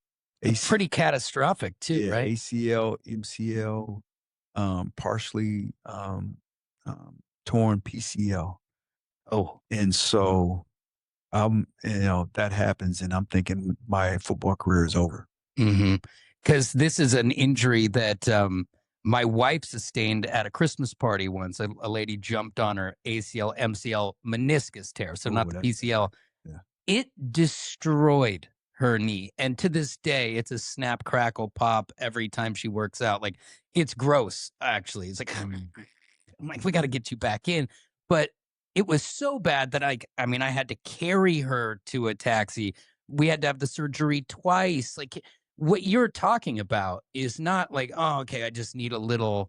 pretty catastrophic too, Yeah, right? ACL, MCL, partially torn PCL. Oh, And so that happens, and I'm thinking my football career is over. because this is an injury that my wife sustained at a Christmas party once. A lady jumped on her ACL, MCL meniscus tear, so not Ooh, the that's PCL. yeah. It destroyed her knee, and to this day, it's a snap, crackle, pop every time she works out. Like, it's gross, actually. It's like, I'm like, we got to get you back in. But it was so bad that I had to carry her to a taxi. We had to have the surgery twice. Like, what you're talking about is not like, oh, okay, I just need a little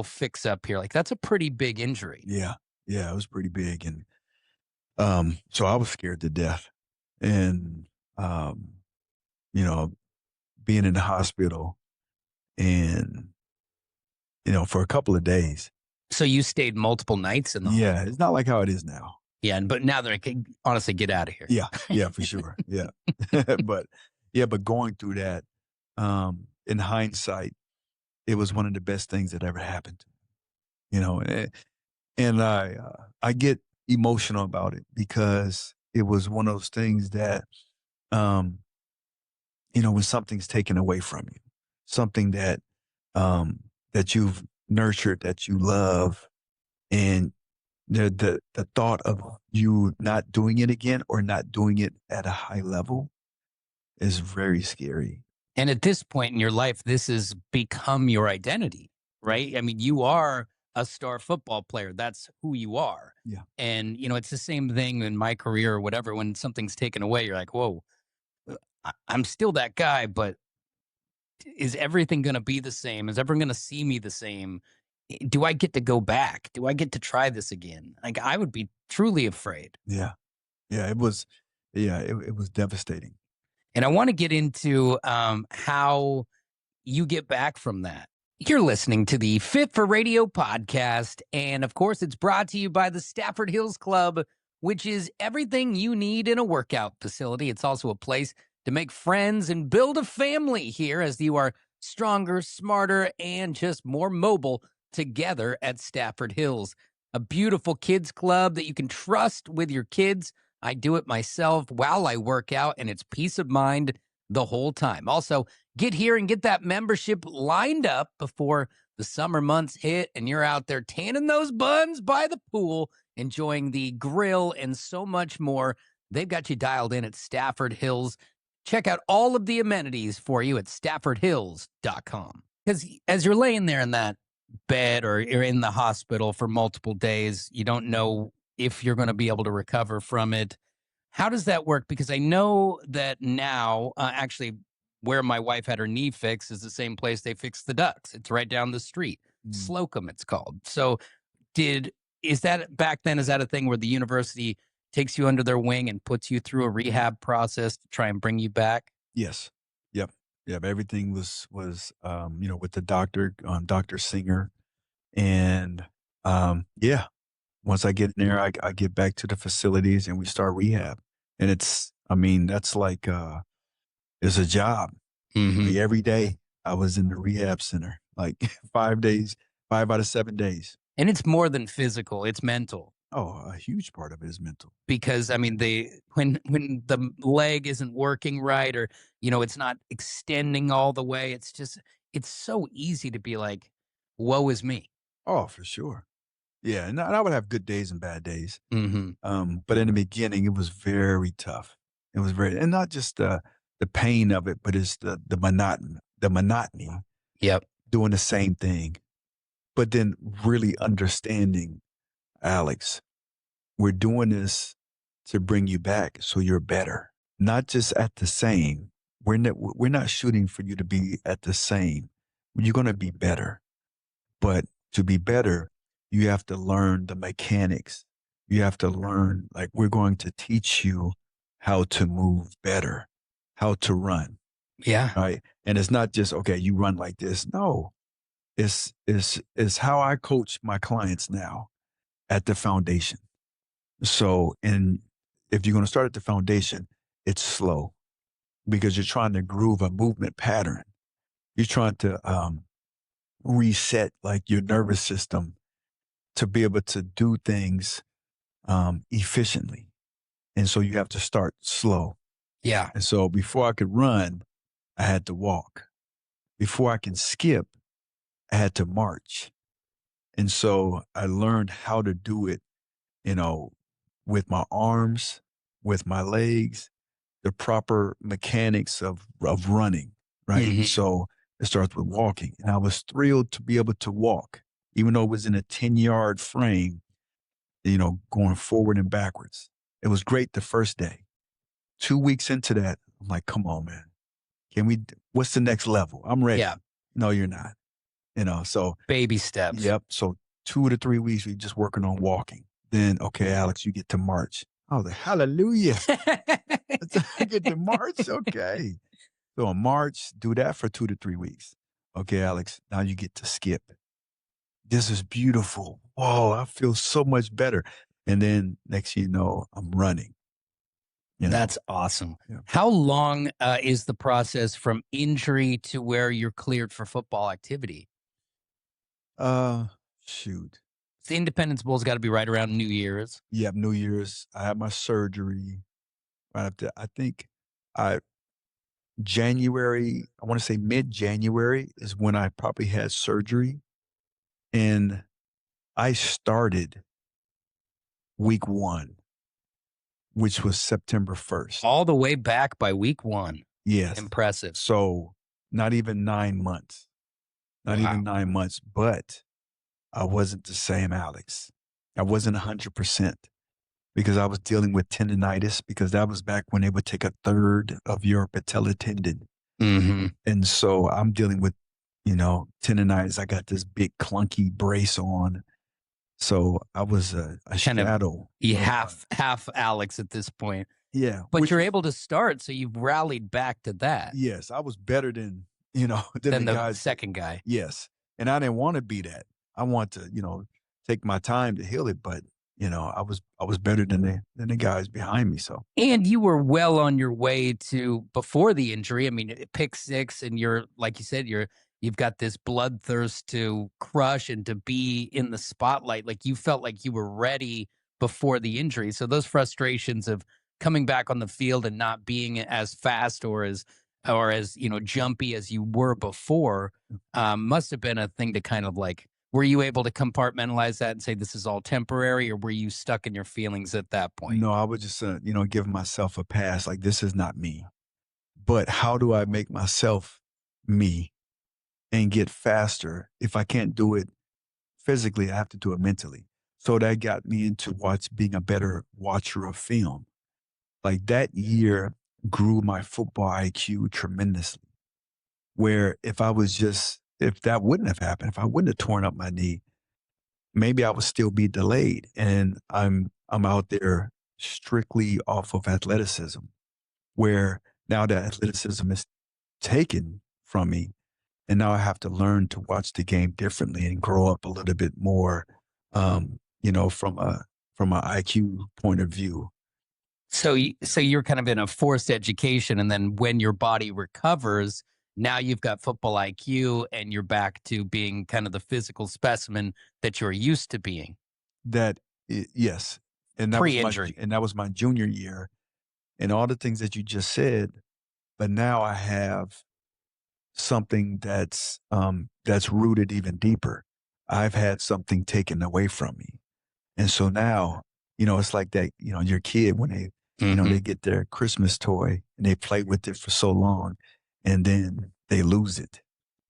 fix up here. Like, that's a pretty big injury. Yeah. Yeah, it was pretty big. And so I was scared to death. And you know, being in the hospital and for a couple of days. So you stayed multiple nights in the Yeah, hospital. it's not like how it is now. Yeah, but now they're like, honestly, get out of here. Yeah, for sure. Yeah. but going through that, in hindsight, it was one of the best things that ever happened to me. And I get emotional about it because it was one of those things that um, when something's taken away from you, something that you've nurtured, that you love, and the thought of you not doing it again or not doing it at a high level is very scary. And at this point in your life, this has become your identity, right? I mean, you are a star football player. That's who you are. Yeah. And, it's the same thing in my career or whatever. When something's taken away, you're like, whoa, I'm still that guy, but is everything going to be the same? Is everyone going to see me the same? Do I get to go back? Do I get to try this again? Like, I would be truly afraid. Yeah. Yeah. It was devastating. And I want to get into how you get back from that. You're listening to the Fit for Radio podcast. And of course, it's brought to you by the Stafford Hills Club, which is everything you need in a workout facility. It's also a place to make friends and build a family here as you are stronger, smarter, and just more mobile together at Stafford Hills. A beautiful kids club that you can trust with your kids. I do it myself while I work out, and it's peace of mind the whole time. Also, get here and get that membership lined up before the summer months hit and you're out there tanning those buns by the pool, enjoying the grill and so much more. They've got you dialed in at Stafford Hills. Check out all of the amenities for you at staffordhills.com. Because as you're laying there in that bed or you're in the hospital for multiple days, you don't know if you're going to be able to recover from it. How does that work? Because I know that now, actually, where my wife had her knee fixed is the same place they fixed the ducks. It's right down the street. Mm. Slocum, it's called. So, is that back then? Is that a thing where the university takes you under their wing and puts you through a rehab process to try and bring you back? Yes. Yep. Yep. Everything was, with the doctor, Dr. Singer. And, yeah, once I get in there, I get back to the facilities and we start rehab. And that's like, it's a job. Mm-hmm. Every day I was in the rehab center, like 5 days, 5 out of 7 days. And it's more than physical; it's mental. Oh, a huge part of it is mental. Because I mean, when the leg isn't working right, or it's not extending all the way, it's so easy to be like, "Woe is me." Oh, for sure. Yeah, and I would have good days and bad days. Mm-hmm. But in the beginning, it was very tough. It was and not just the pain of it, but it's the monotony, Yep. doing the same thing. But then really understanding, Alex, we're doing this to bring you back so you're better, not just at the same. We're not shooting for you to be at the same. You're going to be better. But to be better, you have to learn the mechanics. You have to learn, like, we're going to teach you how to move better, how to run, Yeah. right? And it's not just, okay, you run like this. No, it's how I coach my clients now at the foundation. So, and if you're going to start at the foundation, it's slow because you're trying to groove a movement pattern. You're trying to reset like your nervous system to be able to do things efficiently. And so you have to start slow. Yeah. And so before I could run, I had to walk. Before I can skip, I had to march. And so I learned how to do it, with my arms, with my legs, the proper mechanics of running, right? Mhm. So it starts with walking. And I was thrilled to be able to walk, even though it was in a 10-yard frame, going forward and backwards. It was great the first day. 2 weeks into that, I'm like, come on, man. What's the next level? I'm ready. Yeah. No, you're not. So Baby steps. yep. So 2 to 3 weeks, we just working on walking. Then, okay, Alex, you get to march. I was like, hallelujah. I get to march. Okay. So on March, do that for 2 to 3 weeks. Okay, Alex, now you get to skip. This is beautiful. Whoa, I feel so much better. And then next thing you know, I'm running. That's awesome. Yeah. How long is the process from injury to where you're cleared for football activity? Shoot. The Independence Bowl's got to be right around New Year's. Yeah, New Year's. I had my surgery right after. I think January. I want to say mid-January is when I probably had surgery, and I started week 1, which was September 1st. All the way back by week 1. Yes. Impressive. So not even 9 months. not Wow. even 9 months, but I wasn't the same Alex. I wasn't 100% because I was dealing with tendonitis because that was back when they would take a third of your patella tendon. Mm-hmm. And so I'm dealing with, tendonitis. I got this big clunky brace on. So I was a Kind of shadow. half Alex at this point. Yeah, But which you're was, able to start, so you've rallied back to that yes, I was better than, than the than the guys. second guy. Yes. And I didn't want to be that. I want to, take my time to heal it, but I was better than the guys behind me. So And you were well on your way to before the injury. I mean, pick six, and you're like you said, you've got this bloodthirst to crush and to be in the spotlight. Like you felt like you were ready before the injury. So those frustrations of coming back on the field and not being as fast or as jumpy as you were before must have been a thing to kind of like. Were you able to compartmentalize that and say this is all temporary, or were you stuck in your feelings at that point? no, I would just, give myself a pass. Like this is not me, but how do I make myself me and get faster? If I can't do it physically, I have to do it mentally. So that got me into being a better watcher of film. Like that year grew my football IQ tremendously. Where if that wouldn't have happened, if I wouldn't have torn up my knee, maybe I would still be delayed. And I'm out there strictly off of athleticism, where now that athleticism is taken from me, and now I have to learn to watch the game differently and grow up a little bit more, from an IQ point of view. So you're kind of in a forced education, and then when your body recovers, now you've got football IQ, and you're back to being kind of the physical specimen that you're used to being Yes, and pre-injury. that was my junior year, and all the things that you just said. But now I have something that's rooted even deeper. I've had something taken away from me. And so now, it's like that, your kid when Hmm. they get their Christmas toy and they play with it for so long and then they lose it.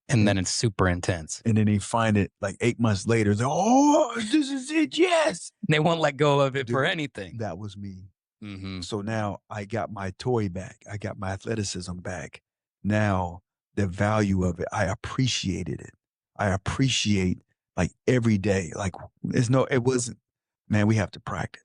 And And, then it's super intense. and then they find it like 8 months later. They're, oh, this is it. Yes. They won't let go of it for Dude, anything. that was me. Hmm. So now I got my toy back. I got my athleticism back. Now the value of it, I appreciated it. I appreciate like every day. Like it wasn't, man, we have to practice.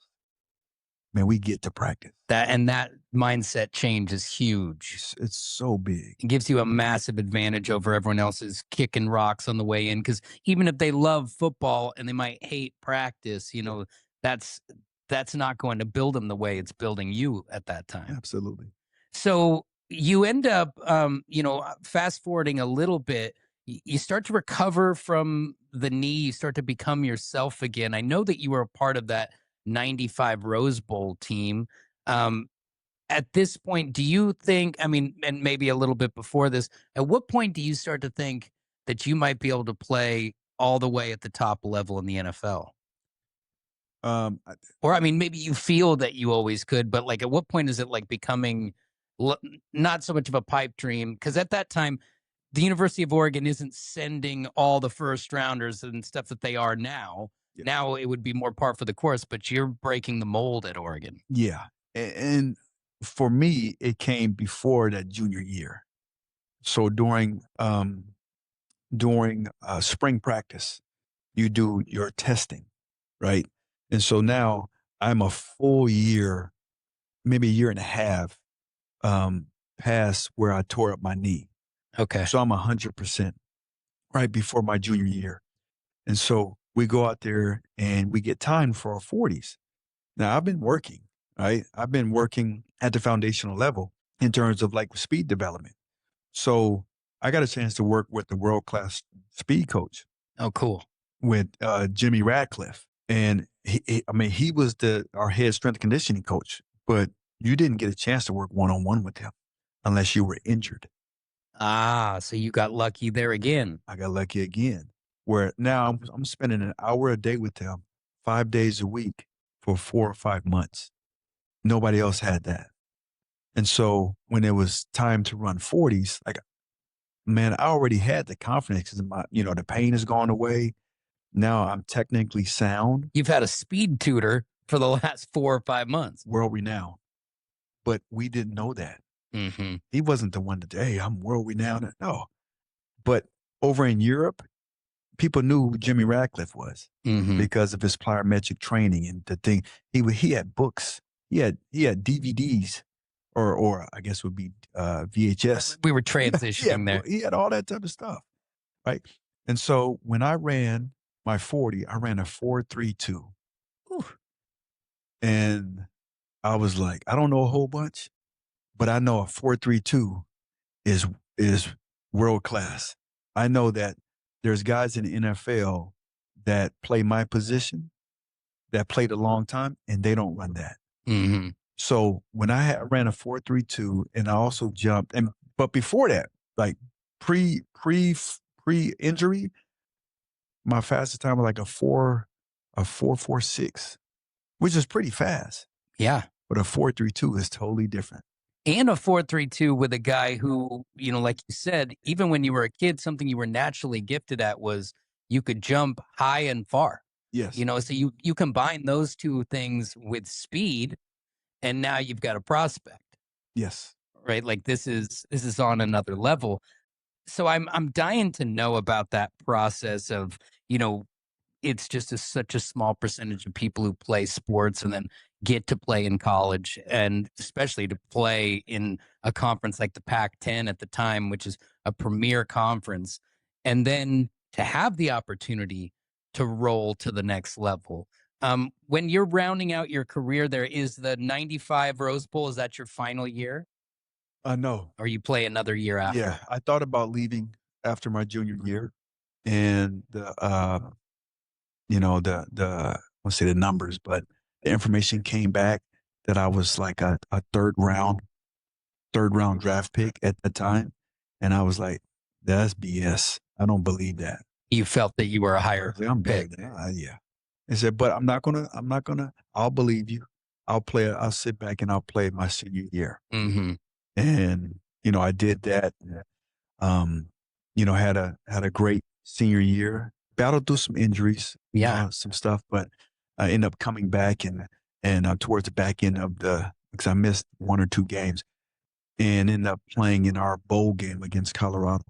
Man, we get to practice. That mindset change is huge. It's so big. It gives you a massive advantage over everyone else's kicking rocks on the way in. Because even if they love football and they might hate practice, that's that's not going to build them the way it's building you at that time. Absolutely. So you end up, fast forwarding a little bit. You start to recover from the knee. You start to become yourself again. I know that you were a part of that '95 Rose Bowl team. Um, at this point, do you think, I mean, and maybe a little bit before this, at what point do you start to think that you might be able to play all the way at the top level in the NFL? I- Or, I mean, maybe you feel that you always could, but like at what point is it like becoming l- not so much of a pipe dream? Because at that time, the University of Oregon isn't sending all the first rounders and stuff that they are now. yeah. Now it would be more par for the course, but you're breaking the mold at Oregon. Yeah. And for me, it came before that junior year. So during spring practice, you do your testing, right? And so now I'm a full year, maybe a year and a half, past where I tore up my knee. Okay. So I'm 100% right before my junior year. And so we go out there and we get timed for our 40s. Now I've been working, right? I've been working at the foundational level in terms of like speed development. So I got a chance to work with the world-class speed coach Oh, cool. with Jimmy Radcliffe. And I mean, he was our head strength and conditioning coach, but you didn't get a chance to work one-on-one with him unless you were injured. Ah, so you got lucky there again. I got lucky again, where now I'm spending an hour a day with him, 5 days a week for 4 or 5 months. Nobody else had that. And so when it was time to run 40s, like man, I already had the confidence 'cause my, the pain has gone away. Now I'm technically sound, You've had a speed tutor for the last 4 or 5 months. world renowned, but we didn't know that. Mhm. He wasn't the one to, hey, I'm world renowned. No, but over in Europe, people knew who Jimmy Radcliffe was Mhm. because of his plyometric training and the thing. He had books, he had DVDs, or I guess would be VHS. We were Yeah, transitioning there. he had all that type of stuff, right? And so when I ran my 40, I ran a 4.32, Ooh. and I was like, I don't know a whole bunch, but I know a 4.32 is is world class. I know that there's guys in the NFL that play my position that played a long time and they don't run that. Mhm. So when ran a 4.32 and I also jumped, but before that, like pre injury, my fastest time was like a 4.46, which is pretty fast. Yeah. But a 4.32 is totally different. And a 4.32 with a guy who, like you said, even when you were a kid, something you were naturally gifted at was you could jump high and far. Yes. So you combine those 2 things with speed, and now you've got a prospect, Yes. right? Like this is on another level. So I'm dying to know about that process of, you know, it's just such a small percentage of people who play sports and then get to play in college, and especially to play in a conference like the Pac-10 at the time, which is a premier conference, and then to have the opportunity to roll to the next level. When you're rounding out your career, there is the 95 Rose Bowl. Is that your final year, No. or you play another year Yeah, after? I thought about leaving after my junior year, and I won't say the numbers, but the information came back that I was like a third round draft pick at the time, and I was like, that's BS. I don't believe that. You felt that you were a I higher was like, I'm better pick. than that. Yeah. I said, but I'm not gonna. I'll believe you. I'll sit back and I'll play my senior year, Hmm. and I did that. Um, had a great senior year. Battled through some injuries, Yeah. some stuff, but I ended up coming back and towards the back end of because I missed 1 or 2 games and ended up playing in our bowl game against Colorado.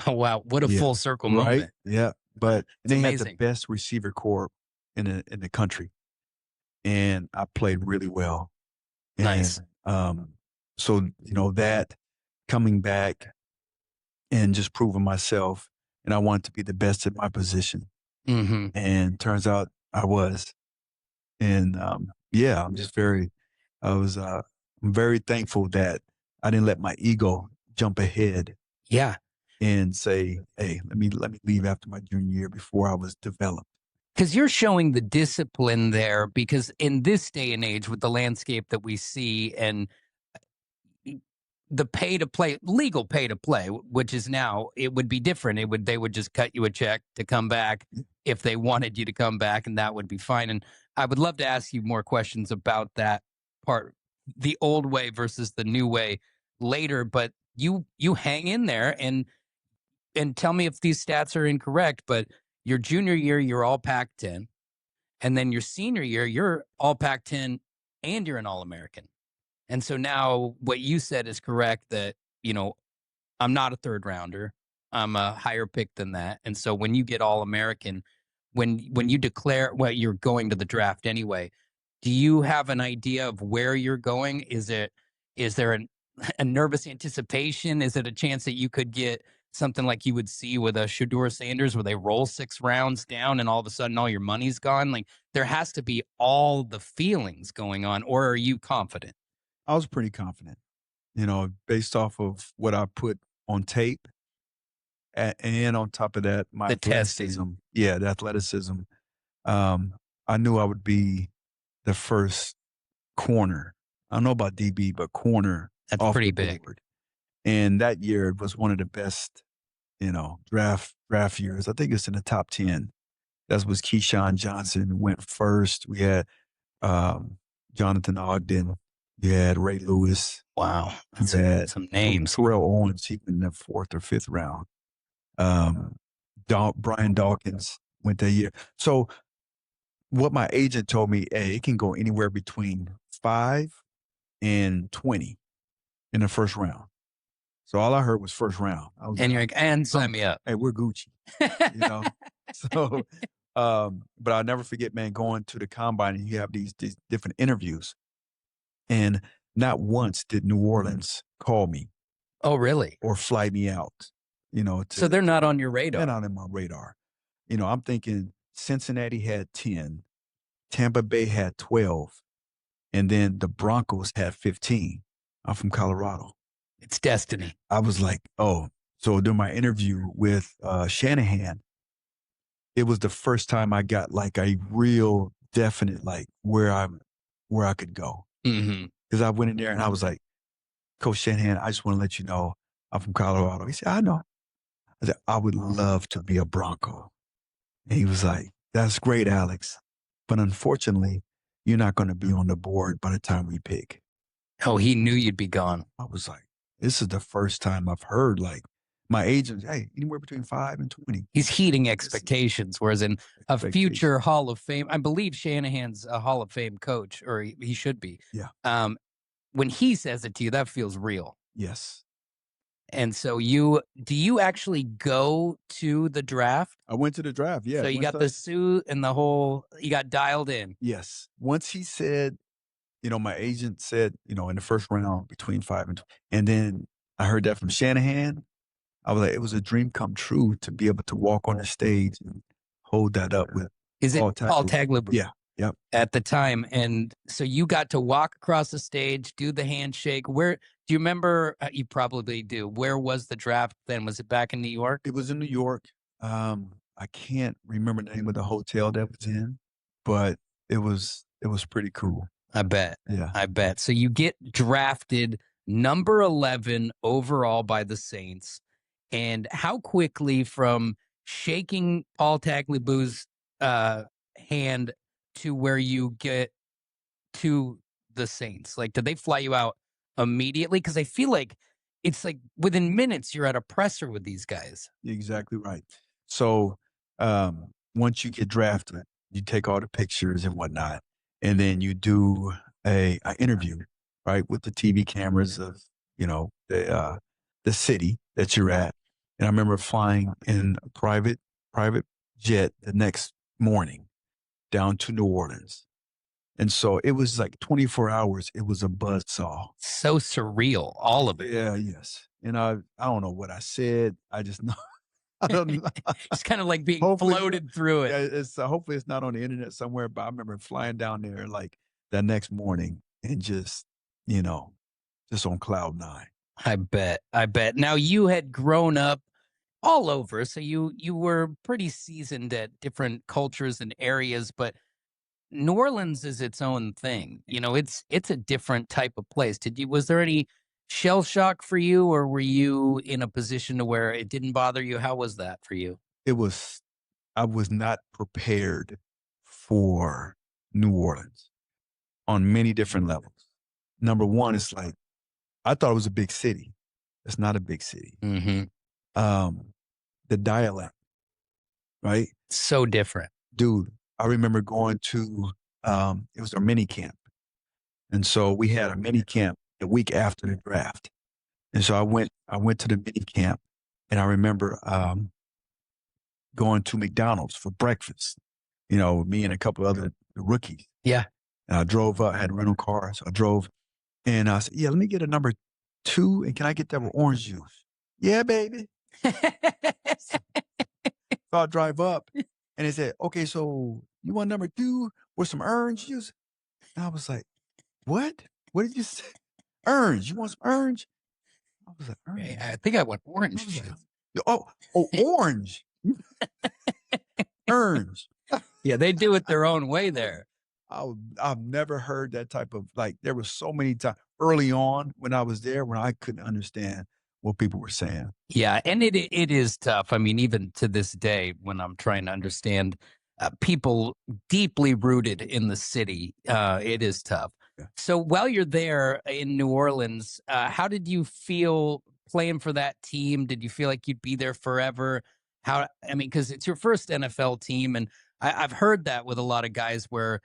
Oh, wow. What a Yeah, full circle right. moment. Yeah, but It's they had the amazing. best receiver corps in the country, and I played really well. Nice. And so that coming back and just proving myself. And I wanted to be the best at my position. Hmm. And turns out I was. And yeah, I'm very thankful that I didn't let my ego jump ahead Yeah. and say, hey, let me leave after my junior year before I was developed. Because you're showing the discipline there, because in this day and age, with the landscape that we see and the pay to play, legal pay to play, which is now, it would be different. They would just cut you a check to come back if they wanted you to come back, and that would be fine. And I would love to ask you more questions about that part, the old way versus the new way later. But you hang in there and tell me if these stats are incorrect. But your junior year, you're all Pac-10, and then your senior year, you're all Pac-10 and you're an All-American. And so now what you said is correct, that, I'm not a third rounder. I'm a higher pick than that. And so when you get all American, when you declare, well, you're going to the draft anyway, do you have an idea of where you're going? Is there a nervous anticipation? Is it a chance that you could get something like you would see with a Shador Sanders where they roll 6 rounds down and all of a sudden all your money's gone? Like, there has to be all the feelings going on, or are you confident? I was pretty confident, based off of what I put on tape. And on top of that, my The testing. athleticism. Yeah, the athleticism. Um, I knew I would be the first corner. I don't know about DB, but corner That's off pretty the big. board. And that year was one of the best, draft years. I think it's in the top 10. That was Keyshawn Johnson went first. We had Jonathan Ogden. You had Ray Lewis. Wow. You That's had some names. Terrell Owens, he went in the fourth or fifth round. Um, Brian Dawkins went that year. So what my agent told me, hey, it can go anywhere between 5 and 20 in the first round. So all I heard was first round. I was And like, you're like, and sign me up. hey, we're Gucci, you know? So, but I'll never forget, man, going to the combine and you have these different interviews. And not once did New Orleans call me Oh, really? or fly me out, So they're not on your they're radar. not in my radar. I'm thinking Cincinnati had 10, Tampa Bay had 12, and then the Broncos had 15. I'm from Colorado. It's destiny. I was like, oh. So during my interview with Shanahan, it was the first time I got like a real definite like where I could go. Mm-hmm. Because I went in there and I was like, Coach Shanahan, I just want to let you know I'm from Colorado. He said, I know. I said, I would love to be a Bronco. And he was like, that's great, Alex. But unfortunately, you're not going to be on the board by the time we pick. Oh, he knew you'd be gone. I was like, this is the first time I've heard like my agent, hey, anywhere between 5 and 20. He's heating expectations, whereas in a future Hall of Fame, I believe Shanahan's a Hall of Fame coach, or he should be. Yeah. When he says it to you, that feels real. Yes. And so do you actually go to the draft? I went to the draft. Yeah. So you got the suit and you got dialed in. Yes. Once he said, my agent said, in the first round between 5 and 20, and then I heard that from Shanahan. I was like, it was a dream come true to be able to walk on the stage and hold that up with. Is it Paul Tagliabue? Yeah. Yep. At the time. And so you got to walk across the stage, do the handshake. Where do you remember? You probably do. Where was the draft then? Was it back in New York? It was in New York. I can't remember the name of the hotel that was in, but it was pretty cool. I bet. Yeah. I bet. So you get drafted number 11 overall by the Saints. And how quickly from shaking Paul Tagliabue's hand to where you get to the Saints? Like, did they fly you out immediately? Because I feel like it's like within minutes you're at a presser with these guys. You're exactly right. So once you get drafted, you take all the pictures and whatnot, and then you do a interview, right, with the TV cameras of the city that you're at. And I remember flying in a private jet the next morning down to New Orleans. And so it was like 24 hours. It was a buzzsaw. So surreal, all of it. Yeah, yes. And I don't know what I said. I just know. I don't know. It's kind of like being floated through it. Yeah, it's hopefully it's not on the internet somewhere. But I remember flying down there like that next morning and just on cloud 9. I bet. Now you had grown up all over, so you were pretty seasoned at different cultures and areas, but New Orleans is its own thing. It's a different type of place. Was there any shell shock for you, or were you in a position to where it didn't bother you? How was that for you? I was not prepared for New Orleans on many different levels. Number one, it's like, I thought it was a big city. It's not a big city. Mm-hmm. The dialect, right? So different. Dude, I remember going to, it was our mini camp. And so we had a mini camp the week after the draft. And so I went to the mini camp, and I remember going to McDonald's for breakfast, me and a couple of other rookies. Yeah. And I drove up, I had a rental car. So I drove, and I said, yeah, let me get a number 2, and can I get that with orange juice? Yeah, baby. So I drive up, and they said, okay, so you want number 2 with some orange juice? And I was like, what? What did you say? Orange. You want some orange? I was like, orange. I think I want orange juice. Like, orange. Orange. Yeah, they do it their own way there. I've never heard that type of, like, there was so many times early on when I was there when I couldn't understand what people were saying. Yeah, and it is tough. I mean, even to this day, when I'm trying to understand people deeply rooted in the city, it is tough. So while you're there in New Orleans, how did you feel playing for that team? Did you feel like you'd be there forever? I mean, because it's your first NFL team, and I've heard that with a lot of guys where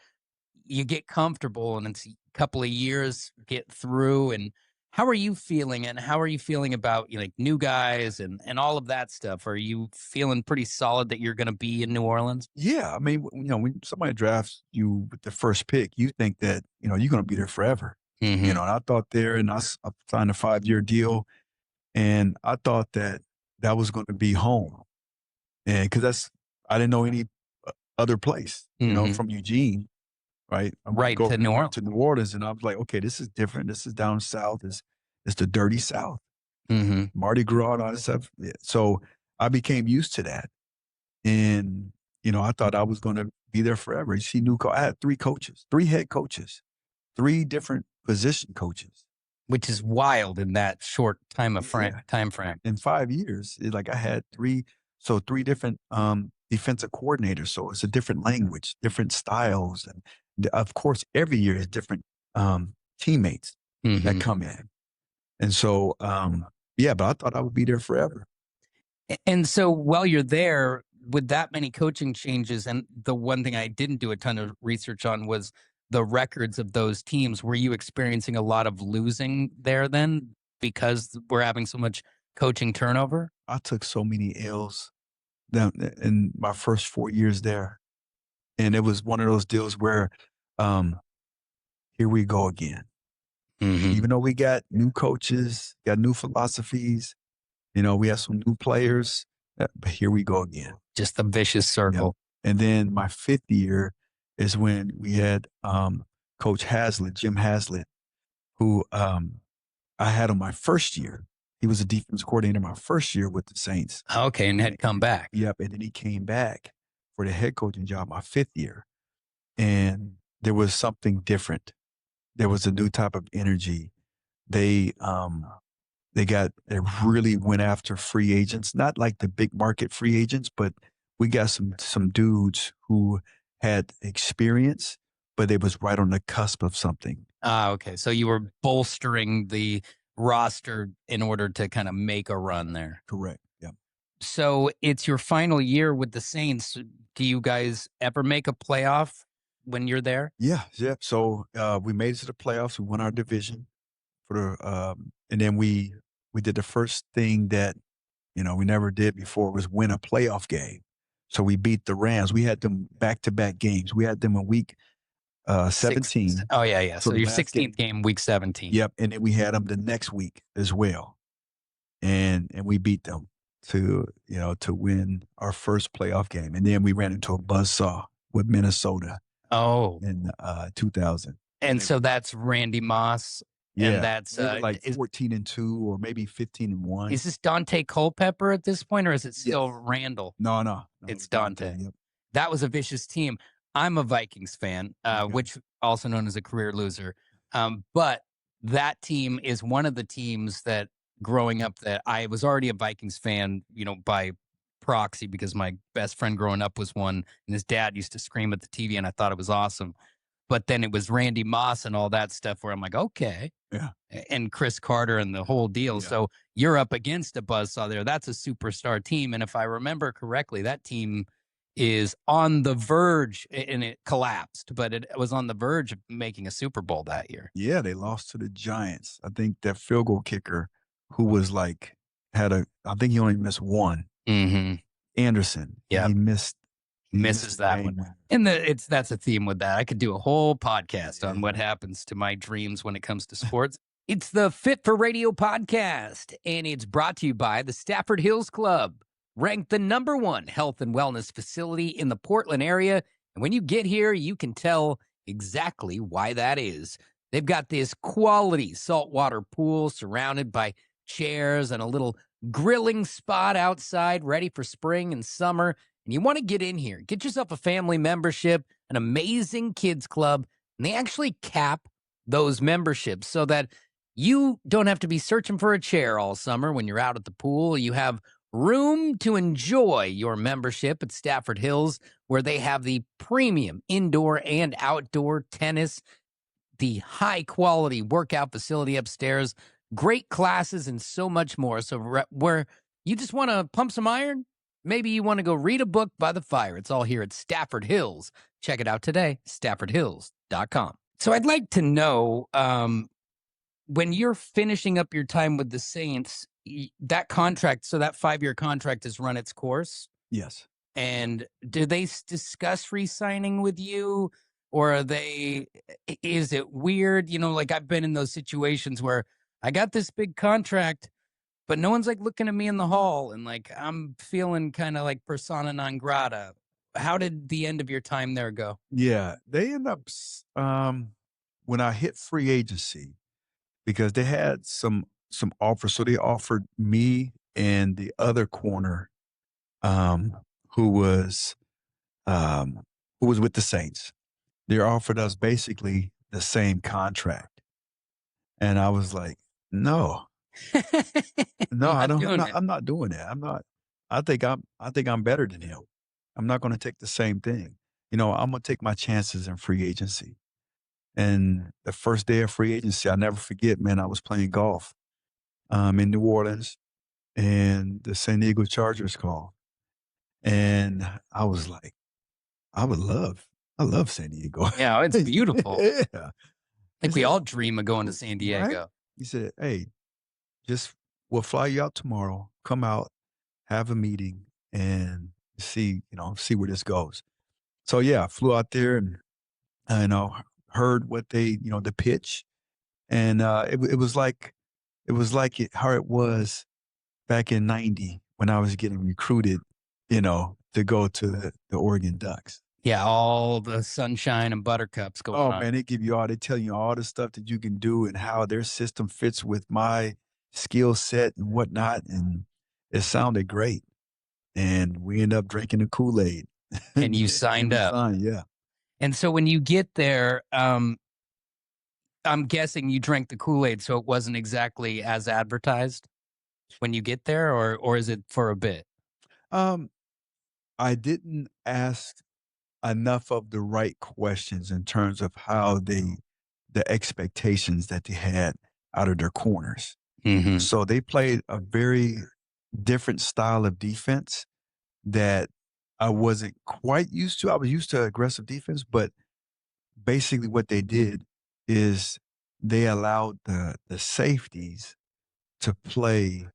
you get comfortable and it's a couple of years get through. And how are you feeling? And how are you feeling about like new guys and all of that stuff? Are you feeling pretty solid that you're going to be in New Orleans? Yeah, I mean, when somebody drafts you with the first pick, you think that, you're gonna be there forever. Hmm. And I thought there and I signed a 5-year deal, and I thought that that was gonna be home. And because I didn't know any other place, Hmm. from Eugene, right? I'm gonna Right go to New Orleans. to New Orleans, and I was like, "Okay, this is different. This is down south. It's the dirty South, Hmm. Mardi Gras and all that stuff." Yeah, so I became used to that. And, I thought I was gonna be there forever. You see I had 3 coaches, 3 head coaches, 3 different position coaches. Which is wild in that short Yeah. time frame. In 5 years, like I had 3 different, defensive coordinators, so it's a different language, different styles, and of course, every year is different, teammates that Hmm. come in. And so, yeah, but I thought I would be there forever. And so while you're there with that many coaching changes, and the one thing I didn't do a ton of research on was the records of those teams. Were you experiencing a lot of losing there then because we're having so much coaching turnover? I took so many L's down in my first 4 years there, and it was one of those deals where, um, here we go again. Hmm. Even though we got new coaches, got new philosophies, we have some new players, but here we go again. Just the vicious Yep. circle. And then my 5th year is when we had, Coach Haslett, Jim Haslett, who, I had on my first year. He was a defense coordinator my first year with the Saints. Okay, and had come back. Yep, and then he came back for the head coaching job my 5th year, and there was something different. There was a new type of energy. They, they really went after free agents, not like the big market free agents, but we got some dudes who had experience, but it was right on the cusp of something. Ah, okay. So you were bolstering the roster in order to kind of make a run there. Correct. Yeah. So it's your final year with the Saints. Do you guys ever make a playoff when you're there? Yeah. Yeah. So we made it to the playoffs. We won our division for the and then we did the first thing that we never did before was win a playoff game. So we beat the Rams. We had them back-to-back games. We had them in week Six. 17. Oh, yeah, yeah. So So the your last 16th game, week 17. Yep, and then we had them the next week as well, and we beat them to win our first playoff game, and then we ran into a buzzsaw with Minnesota Oh, in 2000. and They so that's Randy Moss. And Yeah, that's, they were like 14-2 or maybe 15-1. is this Dante Culpepper at this point, or is it still Yes. Randall? No, It's it's Dante. Dante. Yep. That was a vicious team. I'm a Vikings fan, Okay. which also known as a career loser. But that team is one of the teams that growing up that I was already a Vikings fan, by proxy because my best friend growing up was one and his dad used to scream at the TV and I thought it was awesome. But then it was Randy Moss and all that stuff where I'm like, okay. Yeah. And Chris Carter and the whole deal. Yeah. So you're up against a buzzsaw there. That's a superstar team. And if I remember correctly, that team is on the verge and it collapsed, but it was on the verge of making a Super Bowl that year. Yeah, they lost to the Giants. I think that field goal kicker who was like I think he only missed one. Mm-hmm. Anderson. Yeah. He missed Misses the that game one. winner. And that's a theme with that. I could do a whole podcast on what happens to my dreams when it comes to sports. It's the Fit for Radio podcast, and it's brought to you by the Stafford Hills Club, ranked the #1 health and wellness facility in the Portland area. And when you get here, you can tell exactly why that is. They've got this quality saltwater pool surrounded by chairs and a little grilling spot outside ready for spring and summer. And you want to get in here, get yourself a family membership, an amazing kids club, and they actually cap those memberships so that you don't have to be searching for a chair all summer when you're out at the pool. You have room to enjoy your membership at Stafford Hills, where they have the premium indoor and outdoor tennis, the high quality workout facility upstairs, great classes, and so much more. So, where you just want to pump some iron, maybe you want to go read a book by the fire. It's all here at Stafford Hills. Check it out today, staffordhills.com. So, I'd like to know when you're finishing up your time with the Saints, that contract, so that 5-year contract has run its course. Yes. And do they discuss re-signing with you, or is it weird? Like I've been in those situations where I got this big contract, but no one's like looking at me in the hall and like I'm feeling kind of like persona non grata. How did the end of your time there go? Yeah, they end up when I hit free agency, because they had some offers. So they offered me and the other corner, um, who was um, who was with the Saints. They offered us basically the same contract, and I was like, "No, no, I'm I not don't. doing it. I'm not doing that. I'm not. I think I'm better than him. I'm not going to take the same thing. I'm gonna take my chances in free agency." And the first day of free agency, I never forget, man. I was playing golf in New Orleans, and the San Diego Chargers called, and I was like, I love San Diego. Yeah, it's beautiful. Yeah. I He think we said, all dream of going to San right? Diego. He said, "Hey, just we'll fly you out tomorrow. Come out, have a meeting, and see where this goes." So yeah, I flew out there and heard what the pitch, and it was like how it was back in '90 when I was getting recruited, to go to the Oregon Ducks. Yeah, all the sunshine and buttercups going Oh on. man, they tell you all the stuff that you can do and how their system fits with my skill set and whatnot. And it sounded great. And we end up drinking the Kool-Aid. And you And signed we up. signed, yeah. And so when you get there, I'm guessing you drank the Kool-Aid, so it wasn't exactly as advertised when you get there, or is it for a bit? Um, I didn't ask enough of the right questions in terms of how the expectations that they had out of their corners. Mm-hmm. So they played a very different style of defense that I wasn't quite used to. I was used to aggressive defense, but basically what they did is they allowed the safeties to play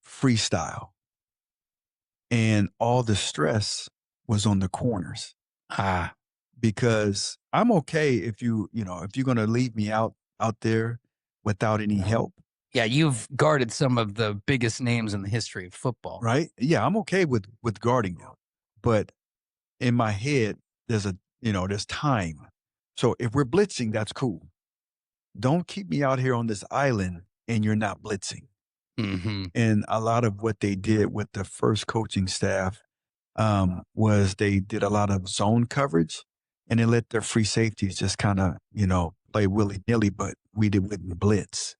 freestyle, and all the stress was on the corners. Ah, Because I'm okay if you're gonna leave me out there without any help, yeah, you've guarded some of the biggest names in the history of football. right? Yeah, I'm okay with guarding them. But in my head, there's time. So if we're blitzing, that's cool. Don't keep me out here on this island and you're not blitzing. Mm-hmm. And a lot of what they did with the first coaching staff was they did a lot of zone coverage, and they let their free safeties just kind of, play willy nilly, but wouldn't blitz.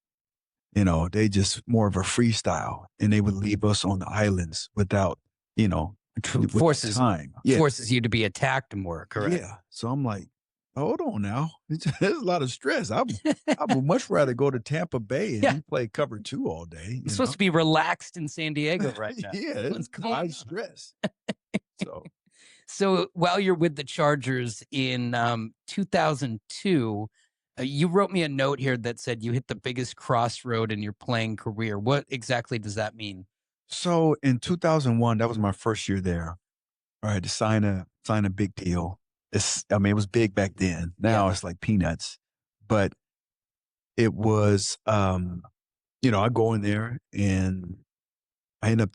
They just more of a freestyle, and they would leave us on the islands without, with the Forces time. Yeah. forces you to be attacked more, correct? Yeah. So I'm like, hold on now. There's a lot of stress. I would much rather go to Tampa Bay and Yeah. you play cover two all day. I'm supposed to be relaxed in San Diego right now. Yeah, What's it's going high on? stress. So So while you're with the Chargers in 2002, you wrote me a note here that said you hit the biggest crossroad in your playing career. What exactly does that mean? so in 2001, that was my first year there. I had to sign a big deal. It was big back then. Now Yeah. it's like peanuts, but it was, I go in there and I end up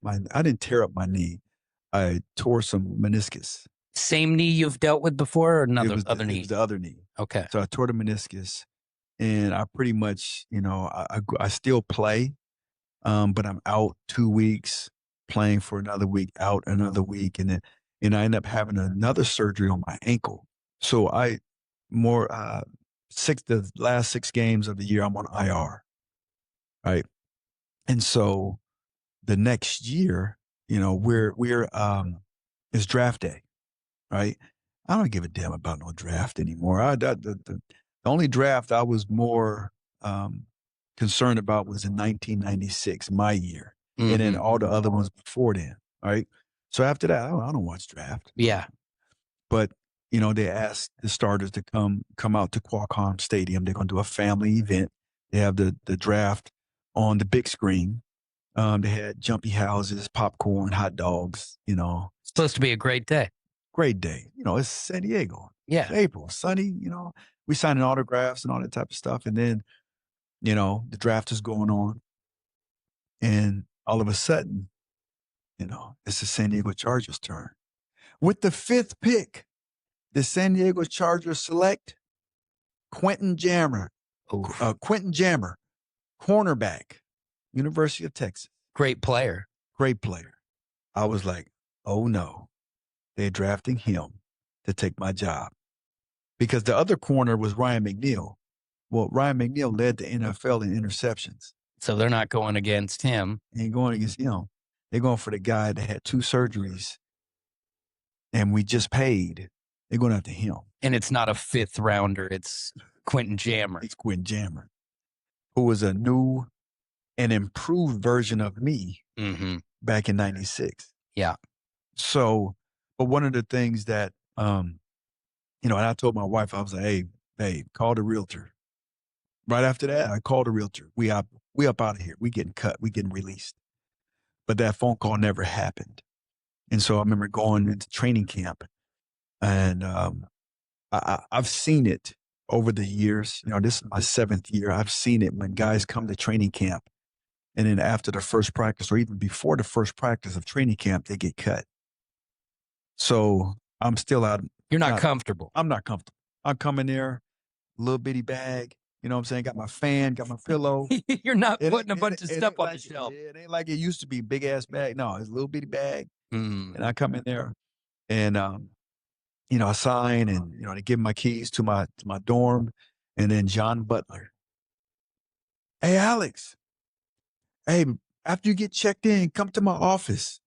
I didn't tear up my knee. I tore some meniscus. Same knee you've dealt with before, or It another was other it knee? was the other knee. Okay. So I tore the meniscus, and I pretty much, I still play, but I'm out 2 weeks, playing for another week, out another week, and I end up having another surgery on my ankle. So I more the last 6 games of the year I'm on IR, right? And so the next year, we're it's draft day, right? I don't give a damn about no draft anymore. The only draft I was more concerned about was in 1996, my year, and then all the other ones before then. Right. So after that, I don't watch draft. Yeah. But they asked the starters to come out to Qualcomm Stadium. They're going to do a family event. They have the draft on the big screen. They had jumpy houses, popcorn, hot dogs. It's supposed to be a great day. Great day. It's San Diego. Yeah. It's April, sunny. We signing autographs and all that type of stuff. And then, the draft is going on, and all of a sudden, it's the San Diego Chargers' turn. With the 5th pick, the San Diego Chargers select Quentin Jammer, cornerback, University of Texas. Great player. Great player. I was like, oh no, they're drafting him to take my job. Because the other corner was Ryan McNeil. Well, Ryan McNeil led the NFL in interceptions. So they're not going against him. They ain't going against him. They're going for the guy that had 2 surgeries and we just paid. They're going after him. And it's not a 5th rounder. It's Quentin Jammer. It's Quentin Jammer, who was a new and improved version of me back in 96. Yeah. So, but one of the things that, and I told my wife, I was like, hey, babe, call the realtor. Right after that, I called the realtor. We up out of here. We getting cut. We getting released. But that phone call never happened. And so I remember going into training camp, and I've seen it over the years. This is my 7th year. I've seen it when guys come to training camp, and then after the first practice, or even before the first practice of training camp, they get cut. So I'm still out. You're not comfortable. I'm not comfortable. I'm coming there, little bitty bag. You know what I'm saying? Got my fan, got my pillow. You're not putting a bunch of stuff on the shelf. It ain't like it used to be, big ass bag. No, it's a little bitty bag. Mm. And I come in there, and I sign, and they give my keys to my dorm, and then John Butler. Hey, Alex. Hey, after you get checked in, come to my office.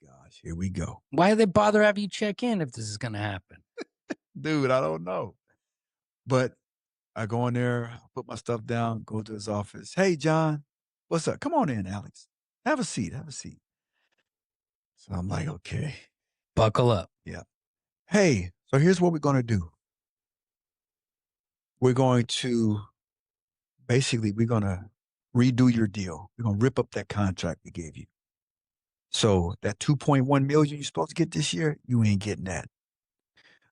Gosh, here we go. Why do they bother having you check in if this is going to happen? Dude, I don't know. But I go in there, put my stuff down, go to his office. Hey, John, what's up? Come on in, Alex. Have a seat. So I'm like, okay. Buckle up. Yeah. Hey, so here's what we're going to do. We're going to redo your deal. We're going to rip up that contract we gave you. So that $2.1 million you're supposed to get this year, you ain't getting that.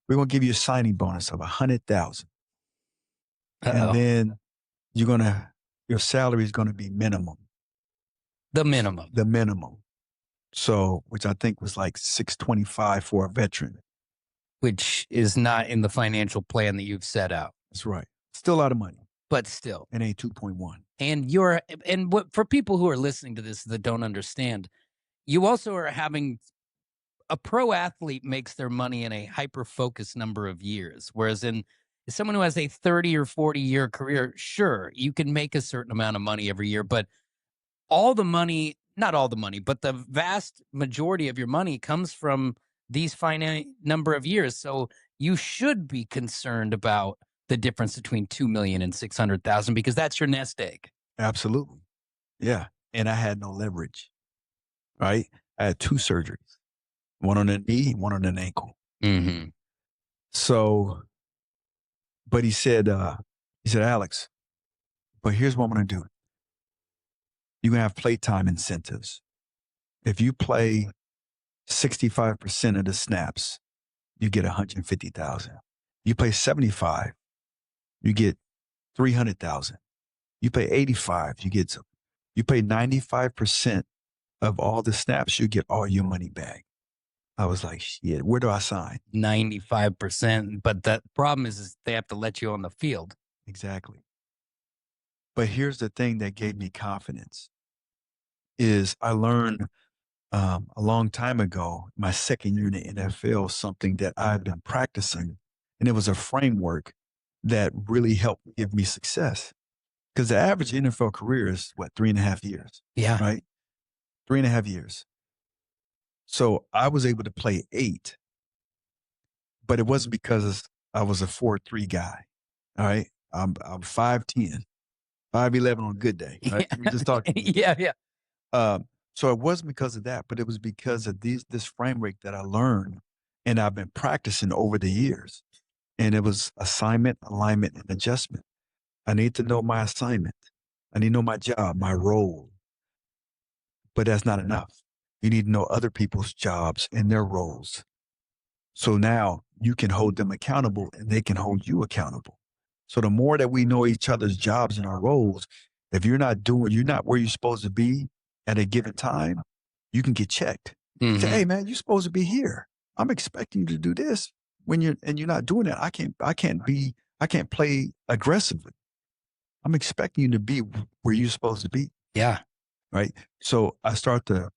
We're going to give you a signing bonus of $100,000. And then your salary is going to be minimum. The minimum. So, which I think was like $625 for a veteran. Which is not in the financial plan that you've set out. That's right. Still a lot of money. But still. It ain't 2.1. And what for people who are listening to this that don't understand, you also are having a pro athlete makes their money in a hyper-focused number of years. Whereas someone who has a 30 or 40-year career, sure, you can make a certain amount of money every year, but not all the money, but the vast majority of your money comes from these finite number of years. So you should be concerned about the difference between 2 million and 600,000 because that's your nest egg. Absolutely. Yeah. And I had no leverage, right? I had 2 surgeries, one on the knee, one on an ankle. Mm-hmm. So, but he said, Alex, but here's what I'm going to do. You're going to have playtime incentives. If you play 65% of the snaps, you get 150,000. You play 75, you get 300,000. You play 85, you play 95% of all the snaps, you get all your money back. I was like, shit, where do I sign? 95%. But the problem is they have to let you on the field. Exactly. But here's the thing that gave me confidence is I learned a long time ago, my second year in the NFL, something that I've been practicing, and it was a framework that really helped give me success. Because the average NFL career is 3.5 years? Yeah. Right? 3.5 years. So I was able to play 8, but it wasn't because I was a 4-3 guy. All right. I'm 5'10", 5'11" on a good day. Right. Yeah. We just talked. Yeah, yeah. Um, so it wasn't because of that, but it was because of this framework that I learned and I've been practicing over the years. And it was assignment, alignment, and adjustment. I need to know my assignment. I need to know my job, my role, but that's not enough. You need to know other people's jobs and their roles. So now you can hold them accountable and they can hold you accountable. So the more that we know each other's jobs and our roles, if you're not where you're supposed to be at a given time, you can get checked. Say, Hmm. hey man, you're supposed to be here. I'm expecting you to do this when you're not doing that. I can't play aggressively. I'm expecting you to be where you're supposed to be. Yeah. Right. So I start to,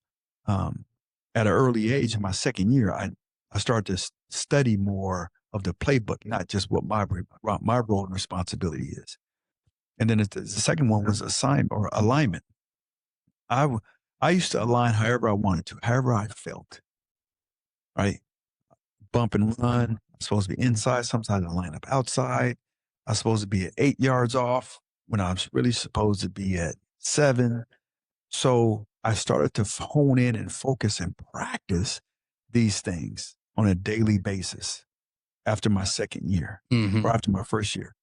um, at an early age in my second year, I started to study more of the playbook, not just what my role and responsibility is. And then the second one was assignment or alignment. I used to align however I wanted to, however I felt, right? Bump and run. I'm supposed to be inside. Sometimes I line up outside. I'm supposed to be at 8 yards off when I'm really supposed to be at 7. So I started to hone in and focus and practice these things on a daily basis after my second year Hmm. or after my first year.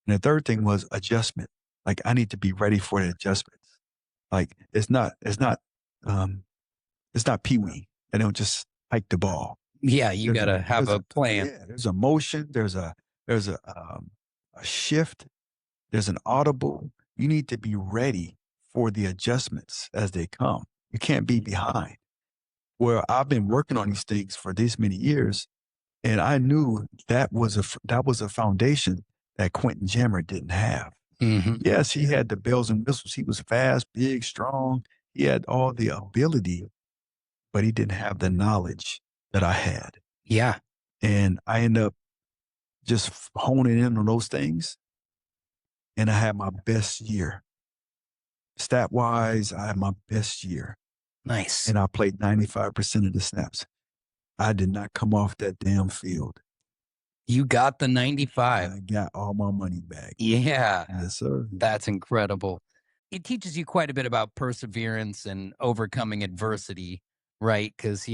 And the third thing was adjustment. Like I need to be ready for the adjustments. Like um, it's not peewee. They don't just hike the ball. Yeah, you There's got a, to have there's a a, plan. yeah, there's a motion. There's a shift. There's an audible. You need to be ready for the adjustments as they come. You can't be behind. Well, I've been working on these things for this many years, and I knew that was a foundation that Quentin Jammer didn't have. Hmm. Yes, he had the bells and whistles. He was fast, big, strong. He had all the ability, but he didn't have the knowledge that I had. Yeah. And I ended up just honing in on those things, and I had my best year. Stat wise, I had my best year, Nice. and I played 95% of the snaps. I did not come off that damn field. You got the 95. I got all my money back. Yeah. Yes, sir. That's incredible. It teaches you quite a bit about perseverance and overcoming adversity, right? Because,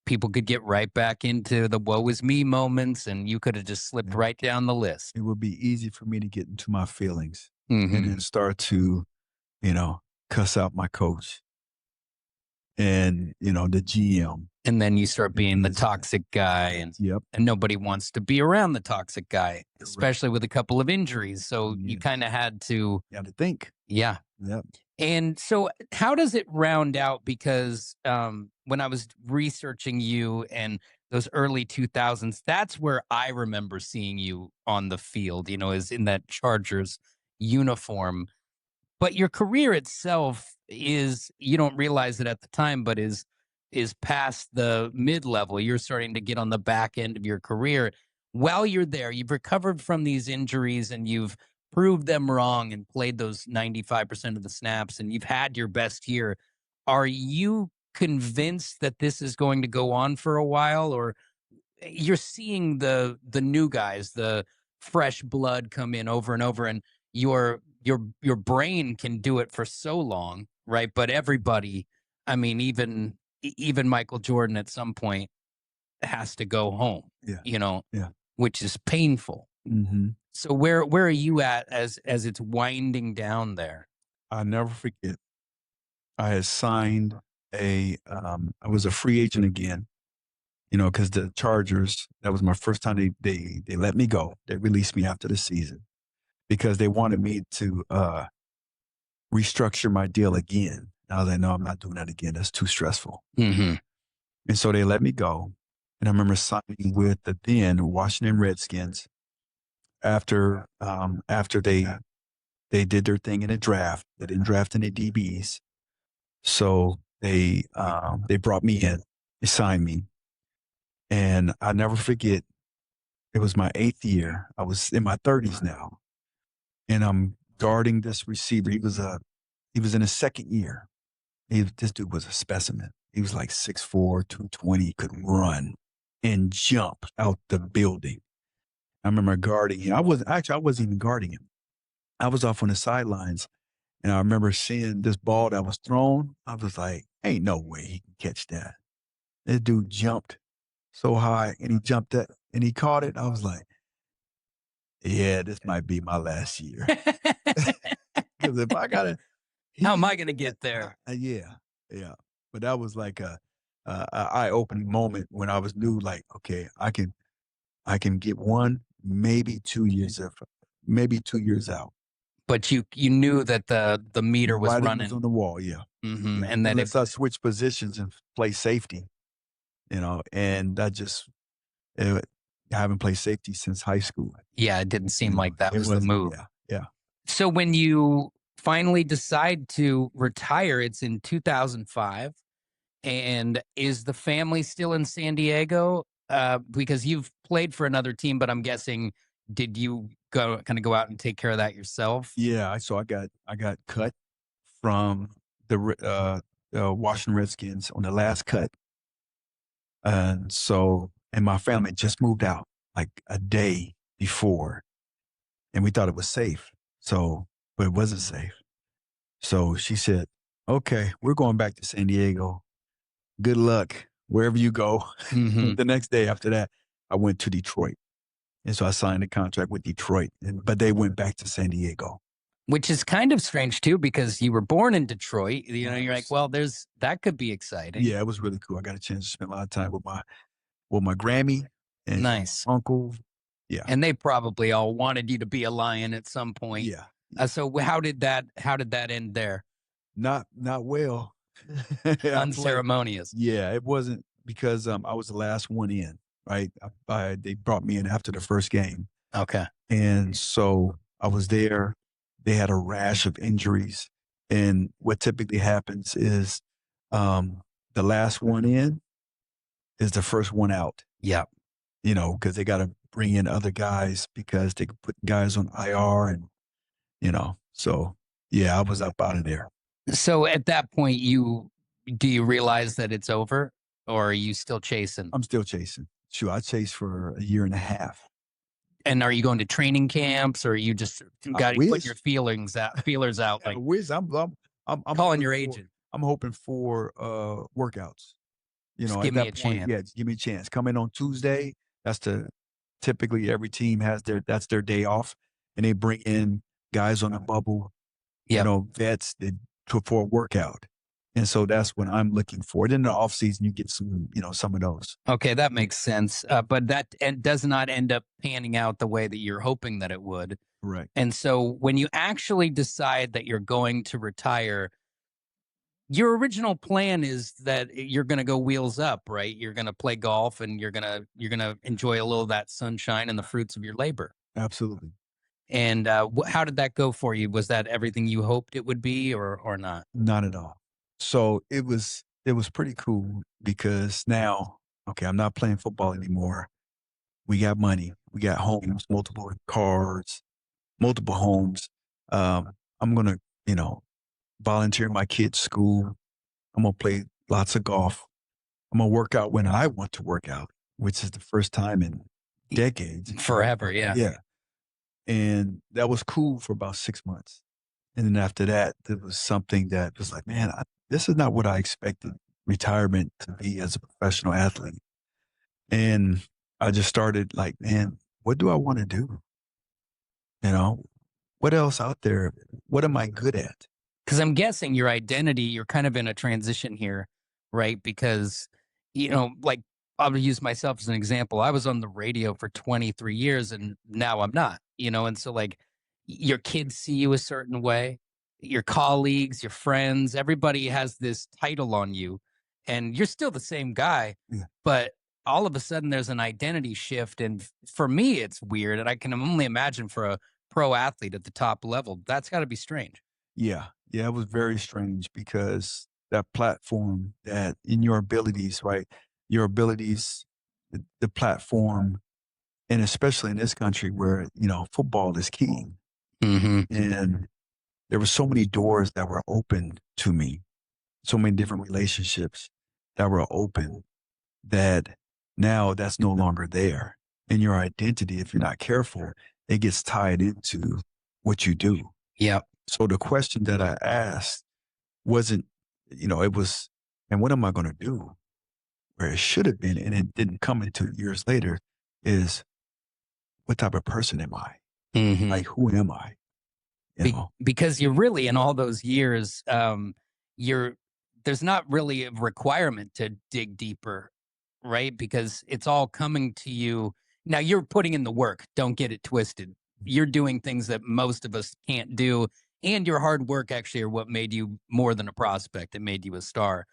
people could get right back into the woe is me moments and you could have just slipped Yeah. right down the list. It would be easy for me to get into my feelings and Hmm. then start to, you know, cuss out my coach and, the GM. And then you start And being the this, toxic guy and yep. nobody wants to be around the toxic guy, Correct. especially with a couple of injuries. So you Yes. kind of had to, You have to think. yeah. Yep. And so, how does it round out? Because when I was researching you and those early 2000s, that's where I remember seeing you on the field, is in that Chargers uniform. But your career itself is, you don't realize it at the time, but is past the mid-level. You're starting to get on the back end of your career. While you're there, you've recovered from these injuries and you've proved them wrong and played those 95% of the snaps and you've had your best year. Are you convinced that this is going to go on for a while, or you're seeing the new guys, the fresh blood come in over and over, and your brain can do it for so long, right? But everybody, I mean, even Michael Jordan at some point has to go home, Yeah. you know, Yeah. which is painful. Mm-hmm. So where are you at as it's winding down there? I never forget. I had signed I was a free agent again, because the Chargers, that was my first time they let me go. They released me after the season because they wanted me to restructure my deal again. And I was like, no, I'm not doing that again. That's too stressful. Hmm. And so they let me go. And I remember signing with the then Washington Redskins after they did their thing in the draft. They didn't draft any DBs. So they brought me in, they signed me. And I never forget, it was my 8th year. I was in my 30s now. And I'm guarding this receiver. He was in his second year. This dude was a specimen. He was like 6'4", 220, could run and jump out the building. I remember guarding him. I wasn't even guarding him. I was off on the sidelines, and I remember seeing this ball that was thrown. I was like, "Ain't no way he can catch that." This dude jumped so high, and he jumped that, and he caught it. I was like, "Yeah, this might be my last year." Because if I got to, he How am can I get going to that. get there? Yeah, yeah. But that was like a eye opening moment when I was new. Like, okay, I can get one, maybe 2 years of, maybe 2 years out. But you knew that the The meter was writing was running. on the wall. Yeah, yeah. And that Unless I switch positions and play safety, and I just uh, I haven't played safety since high school. yeah, it didn't seem like that It was the was, move. yeah, yeah. So when you finally decide to retire, it's in 2005. And is the family still in San Diego? Because you've played for another team, but I'm guessing, did you go out and take care of that yourself? Yeah, so I got cut from the Washington Redskins on the last cut, and my family just moved out like a day before, and we thought it was safe. So, but it wasn't safe. So she said, "Okay, we're going back to San Diego. Good luck wherever you go." hmm The next day after that, I went to Detroit, and so I signed a contract with Detroit, but they went back to San Diego. Which is kind of strange too, because you were born in Detroit. You're like, Nice. well, that could be exciting. Yeah, it was really cool. I got a chance to spend a lot of time with my Grammy and Nice. uncle. Yeah, And they probably all wanted you to be a Lion at some point. yeah, yeah. So how did that end there? Not well. I played. Unceremonious. Yeah, it wasn't because I was the last one in. Right, they brought me in after the first game, Okay. and so I was there. They had a rash of injuries, and what typically happens is the last one in is the first one out. Yeah. Because they got to bring in other guys because they could put guys on IR so yeah, I was up out of there. So at that point, do you realize that it's over, or are you still chasing? I'm still chasing. Sure, I chased for a year and a half. And are you going to training camps, or are you just I putting your wish. feelers out, I like wish. I'm calling hoping your for. agent? I'm hoping for workouts. Just At give me that a point, chance. yeah, just give me a chance. Come in on Tuesday. That's the typically every team has that's their day off, and they bring in guys on a bubble, Yep. vets for a workout. And so that's what I'm looking for. Then in the off season, you get some of those. Okay, that makes sense. But does not end up panning out the way that you're hoping that it would. Correct. And so when you actually decide that you're going to retire, your original plan is that you're going to go wheels up, right? You're going to play golf, and you're going to enjoy a little of that sunshine and the fruits of your labor. Absolutely. And how did that go for you? Was that everything you hoped it would be, or not? Not at all. So it was pretty cool because now, okay, I'm not playing football anymore. We got money. We got homes, multiple cars, multiple homes. I'm gonna, volunteer in my kids' school. I'm gonna play lots of golf. I'm gonna work out when I want to work out, which is the first time in decades. Forever, yeah. Yeah. And that was cool for about 6 months. And then after that, there was something that was like, man, this is not what I expected retirement to be as a professional athlete. And I just started like, man, what do I want to do? You know, what else out there? What am I good at? Because I'm guessing your identity, you're kind of in a transition here, right? Because, like, I'll use myself as an example. I was on the radio for 23 years, and now I'm not, and so, like, your kids see you a certain way, your colleagues, your friends, everybody has this title on you, and you're still the same guy, Yeah. but all of a sudden there's an identity shift. And for me, it's weird. And I can only imagine for a pro athlete at the top level, that's got to be strange. Yeah. Yeah. It was very strange because that platform that in your abilities, right? Your abilities, the platform, and especially in this country where, football is king. Mm-hmm. And there were so many doors that were open to me, so many different relationships that were open that now that's no longer there. and your identity, if you're not careful, it gets tied into what you do. Yep. So the question that I asked wasn't, it was, and what am I going to do? Where it should have been, and it didn't come until years later, is what type of person am I? Hmm. Like, who am I? You know? Because you're really in all those years, you're there's not really a requirement to dig deeper, right? Because it's all coming to you. Now you're putting in the work. Don't get it twisted. You're doing things that most of us can't do, and your hard work actually are what made you more than a prospect. It made you a star.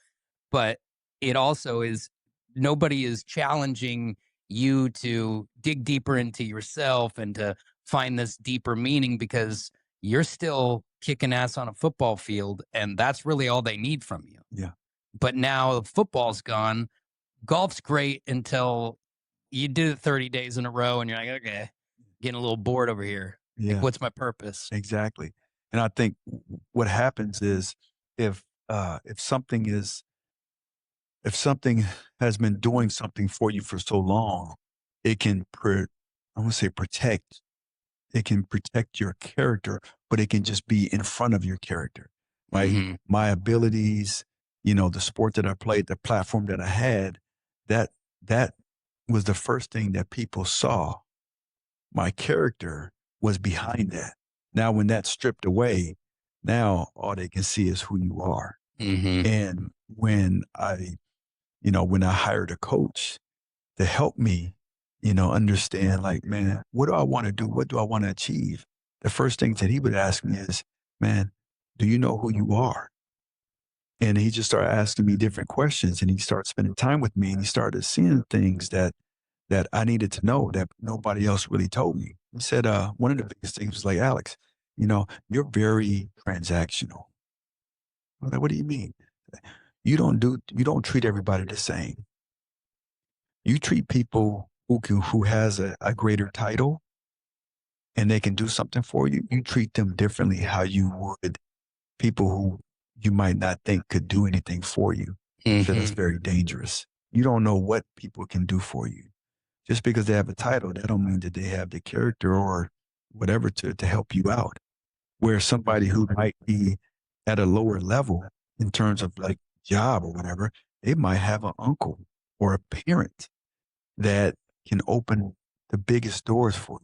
But it also is nobody is challenging you to dig deeper into yourself and to find this deeper meaning because you're still kicking ass on a football field and that's really all they need from you. Yeah. But now football's gone. Golf's great until you do it 30 days in a row and you're like, okay, getting a little bored over here. Like, Yeah, what's my purpose? exactly. And I think what happens is if, if something is, if something has been doing something for you for so long, it can, I want to say protect, it can protect your character, but it can just be in front of your character, right? Hmm. My abilities, the sport that I played, the platform that I had, that, that was the first thing that people saw. My character was behind that. Now, when that's stripped away, now all they can see is who you are. Hmm. And when I hired a coach to help me, understand like, man, what do I want to do? What do I want to achieve? The first thing that he would ask me is, man, do you know who you are? And he just started asking me different questions and he started spending time with me and he started seeing things that I needed to know that nobody else really told me. He said, one of the biggest things was like, Alex, you're very transactional. I was like, what do you mean? You don't treat everybody the same. You treat people who has a greater title and they can do something for you. You treat them differently how you would people who you might not think could do anything for you. So that's Hmm. very dangerous. You don't know what people can do for you. Just because they have a title, that don't mean that they have the character or whatever to help you out. Where somebody who might be at a lower level in terms of like job or whatever, they might have an uncle or a parent that can open the biggest doors for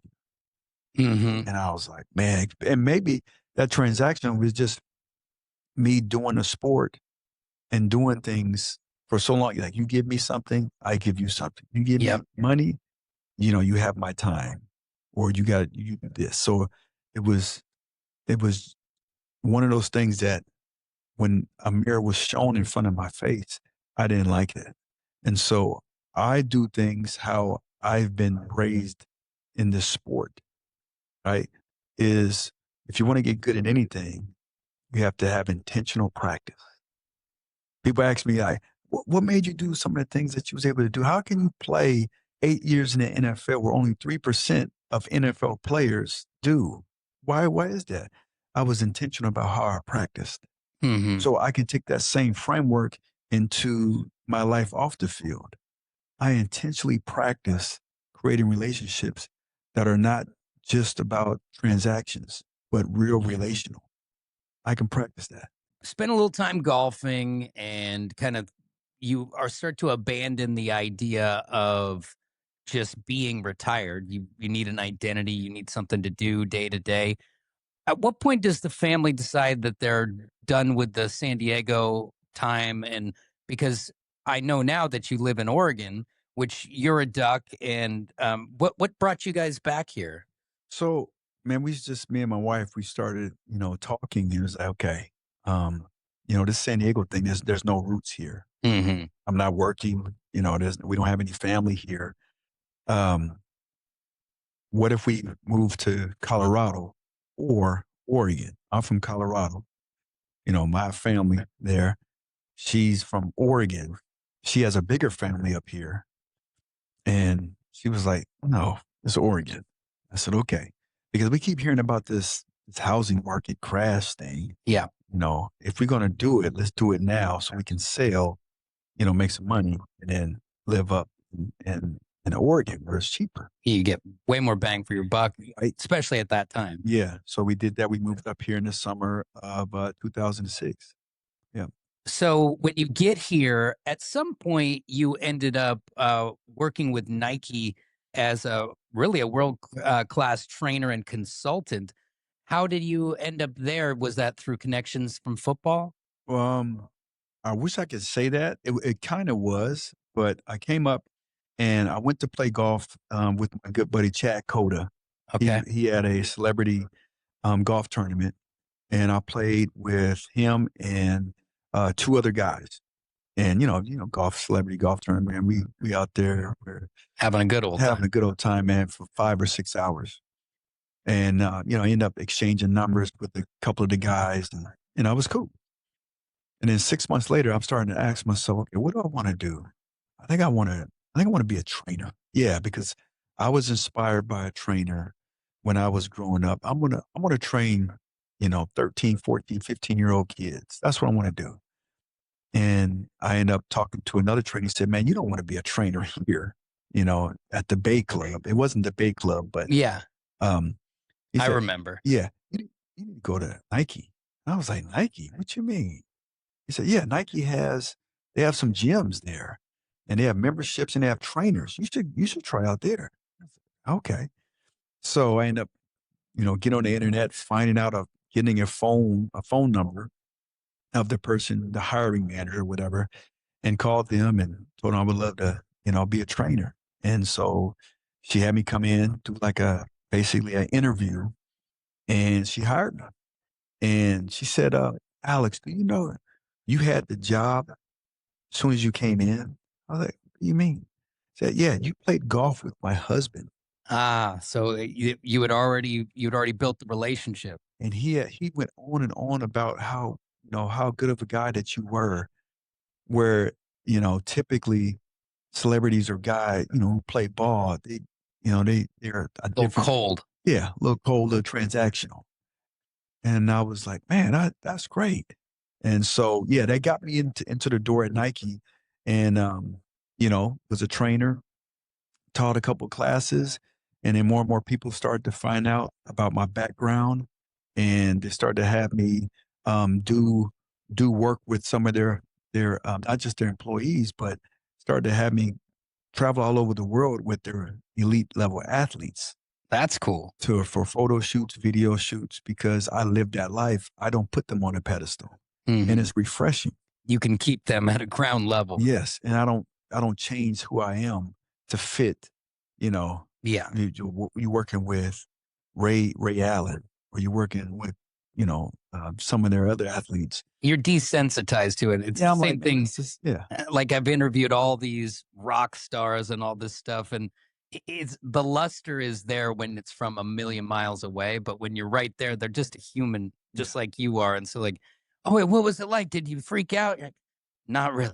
you. Hmm. And I was like, man, and maybe that transaction was just me doing a sport and doing things for so long. Like you give me something, I give you something. You give me Yep. money, you have my time or you do this. So it was, it was one of those things that when a mirror was shown in front of my face, I didn't like it. And so I do things how I've been raised in this sport, right? Is if you want to get good at anything, you have to have intentional practice. People ask me, like, what made you do some of the things that you was able to do? How can you play 8 years in the NFL where only 3% of NFL players do? Why is that? I was intentional about how I practiced. Hmm. So I can take that same framework into my life off the field. I intentionally practice creating relationships that are not just about transactions, but real relational. I can practice that. Spend a little time golfing and kind of you are start to abandon the idea of just being retired. You need an identity, you need something to do day to day. At what point does the family decide that they're done with the San Diego time? And because I know now that you live in Oregon, which you're a duck, and what brought you guys back here? So, man, me and my wife, we started, talking. It was like, okay, um, this San Diego thing, there's no roots here. Hmm. I'm not working, we don't have any family here. Um, what if we move to Colorado or Oregon? I'm from Colorado. My family there, she's from Oregon. She has a bigger family up here. And she was like, no, it's Oregon. I said, okay. Because we keep hearing about this housing market crash thing. Yeah. If we're going to do it, let's do it now so we can sell, make some money and then live up and in Oregon where it's cheaper. You get way more bang for your buck, Right. especially at that time. Yeah. So we did that. We moved up here in the summer of 2006. Yeah. So when you get here, at some point you ended up working with Nike as a really a world class trainer and consultant. How did you end up there? Was that through connections from football? Um, I wish I could say that. It kind of was, but I came up and I went to play golf with my good buddy Chad Cota. Okay. He had a celebrity golf tournament, and I played with him and two other guys. And golf celebrity golf tournament. Man, we out there, we're Having a good old having time. a good old time, man, for 5 or 6 hours. And end up exchanging numbers with a couple of the guys, and it was cool. And then 6 months later, I'm starting to ask myself, okay, what do I want to do? I think I want to be a trainer. Yeah, because I was inspired by a trainer when I was growing up. I want to train, 13, 14, 15-year-old kids. That's what I want to do. And I ended up talking to another trainer. He said, man, you don't want to be a trainer here, at the Bay Club. It wasn't the Bay Club, but Yeah, um, he I said, remember. yeah, you need to go to Nike. And I was like, Nike? What you mean? He said, yeah, they have some gyms there and they have memberships and they have trainers. You should try out there. I said, okay. So I end up, getting on the internet, finding out of getting a phone number of the person, the hiring manager, or whatever, and called them and told them I would love to, be a trainer. And so she had me come in, do like basically an interview, and she hired me. And she said, Alex, do you know you had the job as soon as you came in? I was like, what do you mean? She said, yeah, you played golf with my husband. So you'd already built the relationship. And he went on and on about how good of a guy that you were, where, typically celebrities or guys, who play ball, they're a A little different, cold. yeah, a little colder, transactional. And I was like, man, that's great. And so, yeah, that got me into the door at Nike, and was a trainer, taught a couple classes, and then more and more people started to find out about my background, and they started to have me do work with some of their not just their employees, but started to have me travel all over the world with their elite level athletes That's cool. for photo shoots, video shoots, because I live that life. I don't put them on a pedestal, Mhm. and it's refreshing. You can keep them at a ground level. Yes, and I don't change who I am to fit. Yeah. You working with Ray Allen, or you working with some of their other athletes. You're desensitized to it. It's Yeah, the I'm same like, thing. it's just, yeah, Like I've interviewed all these rock stars and all this stuff, and it's the luster is there when it's from a million miles away, but when you're right there, they're just a human, yeah, just like you are. And so, like, oh wait, what was it like? Did you freak out? You're like, not really,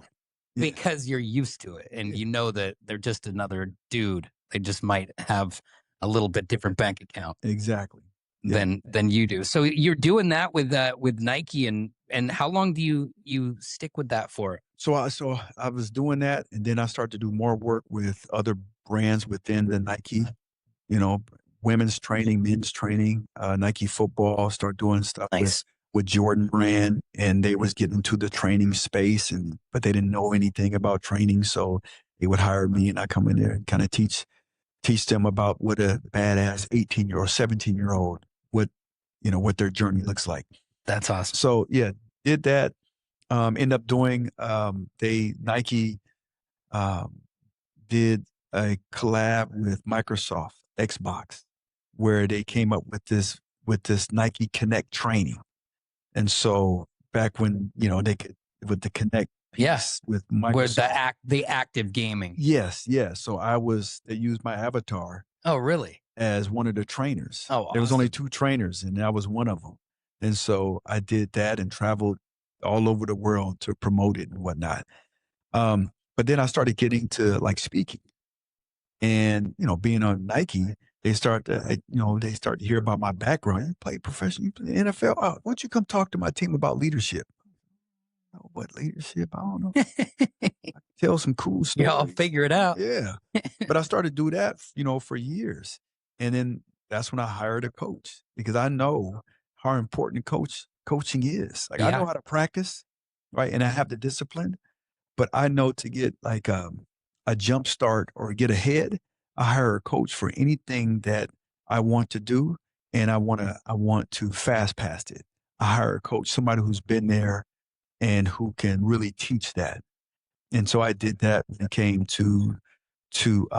yeah, because you're used to it, and yeah, you know that they're just another dude. They just might have a little bit different bank account exactly. Yeah. than you do. So you're doing that with Nike, and how long do you stick with that for? So I was doing that, and then I started to do more work with other brands within the Nike, you know, women's training, men's training, Nike football, start doing stuff Nice. with Jordan brand, and they was getting into the training space, but they didn't know anything about training. So they would hire me, and I come in there and kind of teach them about what a badass 18-year-old, 17-year-old, what their journey looks like. That's awesome. So yeah, did that. End up doing, Nike, um, did a collab with Microsoft Xbox, where they came up with this Nike Connect training. And so back when, they could, with the Connect Yes. with Where Microsoft. the active gaming. Yes, yes. So they used my avatar Oh, really? as one of the trainers. Oh, There was only awesome. 2 trainers, and I was one of them. And so I did that and traveled all over the world to promote it and whatnot. But then I started getting to like speaking, and being on Nike, they start to hear about my background. You play professional, you play NFL. Oh, why don't you come talk to my team about leadership? know what leadership, I don't know. Tell some cool Yeah, I'll stories. figure it out. Yeah. But I started to do that, for years. And then that's when I hired a coach because I know how important coaching is. Like I Yeah. know how to practice, right? And I have the discipline, but I know to get like a jump start or get ahead, I hire a coach for anything that I want to do and I want to fast past it. I hire a coach, somebody who's been there and who can really teach that. And so I did that when it came to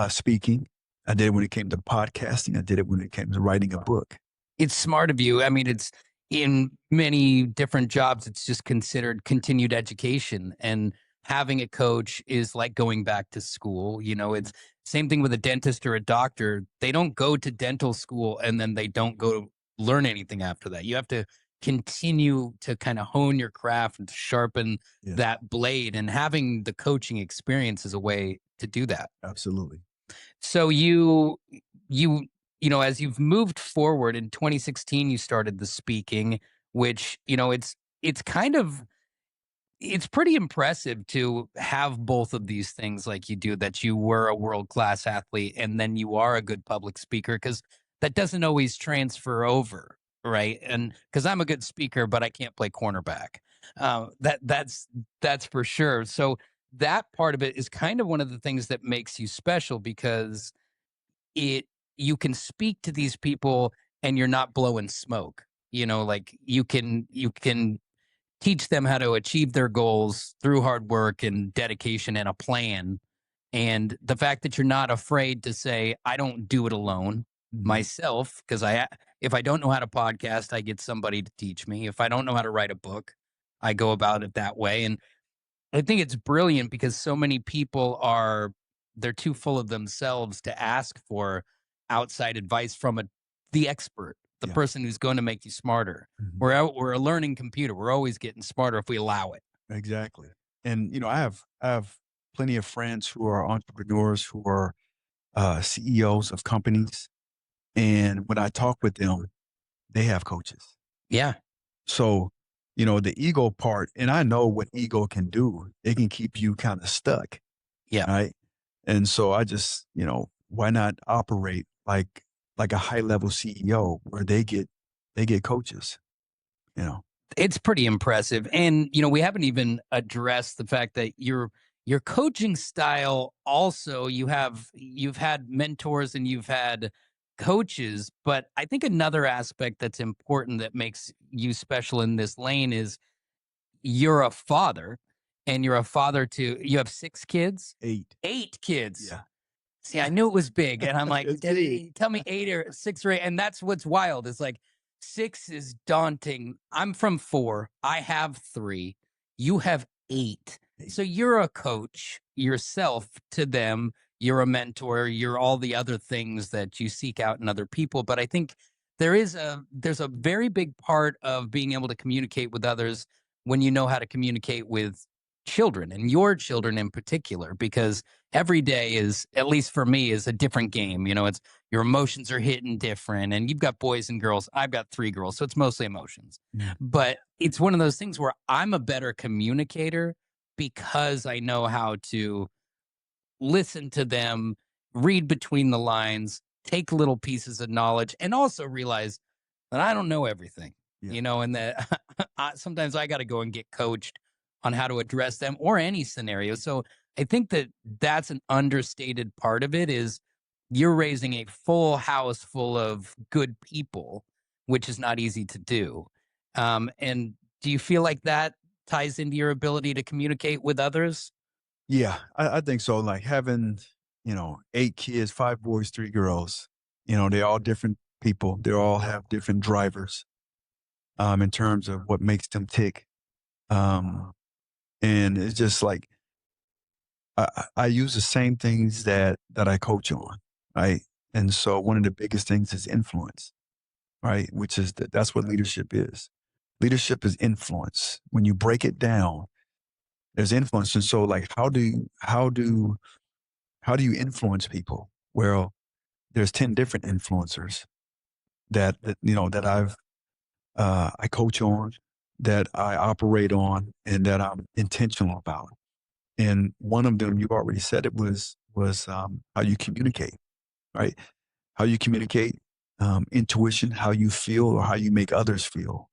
speaking. I did it when it came to podcasting. I did it when it came to writing a book. It's smart of you. I mean, it's in many different jobs, it's just considered continued education. And having a coach is like going back to school. It's same thing with a dentist or a doctor. They don't go to dental school and then they don't go learn anything after that. You have to continue to kind of hone your craft and to sharpen Yes, that blade. And having the coaching experience is a way to do that. absolutely. So you as you've moved forward in 2016, you started the speaking, which it's kind of it's pretty impressive to have both of these things like you do, that you were a world-class athlete and then you are a good public speaker, because that doesn't always transfer over, right? And because I'm a good speaker, but I can't play cornerback. That's for sure. So that part of it is kind of one of the things that makes you special, because it you can speak to these people and you're not blowing smoke. Like you can teach them how to achieve their goals through hard work and dedication and a plan. And the fact that you're not afraid to say, I don't do it alone Mhm. myself, because if I don't know how to podcast, I get somebody to teach me. If I don't know how to write a book, I go about it that way. And I think it's brilliant because so many people they're too full of themselves to ask for outside advice from the expert, the Yeah. person who's going to make you smarter. Mhm. We're a learning computer. We're always getting smarter if we allow it. Exactly. And I have plenty of friends who are entrepreneurs who are CEOs of companies. And when I talk with them, they have coaches. Yeah. So, the ego part, and I know what ego can do. It can keep you kind of stuck, Yeah. right? And so I just, why not operate like a high level CEO where they get coaches, you know? It's pretty impressive. And we haven't even addressed the fact that your coaching style also, you've had mentors and you've had coaches, but I think another aspect that's important that makes you special in this lane is you're a father, and you're a father to you have 6 kids? 8. 8 kids. Yeah. See, I knew it was big, and I'm like, It's big. Tell me 8 or 6 or 8," and that's what's wild. It's like 6 is daunting. I'm from 4. I have 3. You have 8. 8. So you're a coach yourself to them. You're a mentor. You're all the other things that you seek out in other people. But I think there's a very big part of being able to communicate with others when you know how to communicate with children, and your children in particular, because every day is, at least for me, is a different game. It's your emotions are hitting different, and you've got boys and girls. I've got 3 girls, so it's mostly emotions. Mm. But it's one of those things where I'm a better communicator because I know how to listen to them, read between the lines, take little pieces of knowledge, and also realize that I don't know everything, Yeah. and that sometimes I got to go and get coached on how to address them or any scenario. So I think that that's an understated part of it, is you're raising a full house full of good people, which is not easy to do. And do you feel like that ties into your ability to communicate with others? Yeah, I think so. Like having, 8 kids, 5 boys, 3 girls, they're all different people. They all have different drivers in terms of what makes them tick. Um, and it's just like I use the same things that I coach on, right? And so one of the biggest things is influence, right? Which is that's what leadership is. Leadership is influence. When you break it down, there's influence. And so like how do you influence people? Well, there's 10 different influencers that I coach on. that I operate on and that I'm intentional about. And one of them, you already said it was how you communicate, right? How you communicate, intuition, how you feel or how you make others feel.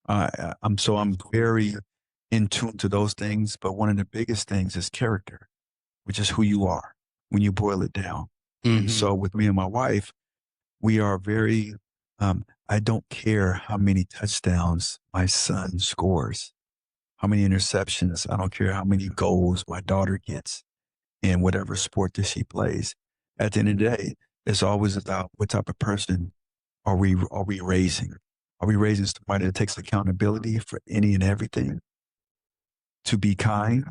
I'm very in tune to those things, but one of the biggest things is character, which is who you are when you boil it down. And Hmm. so with me and my wife, we are very, I don't care how many touchdowns my son scores, how many interceptions. I don't care how many goals my daughter gets in whatever sport that she plays. At the end of the day, it's always about what type of person are we raising? Are we raising somebody that takes accountability for any and everything, to be kind,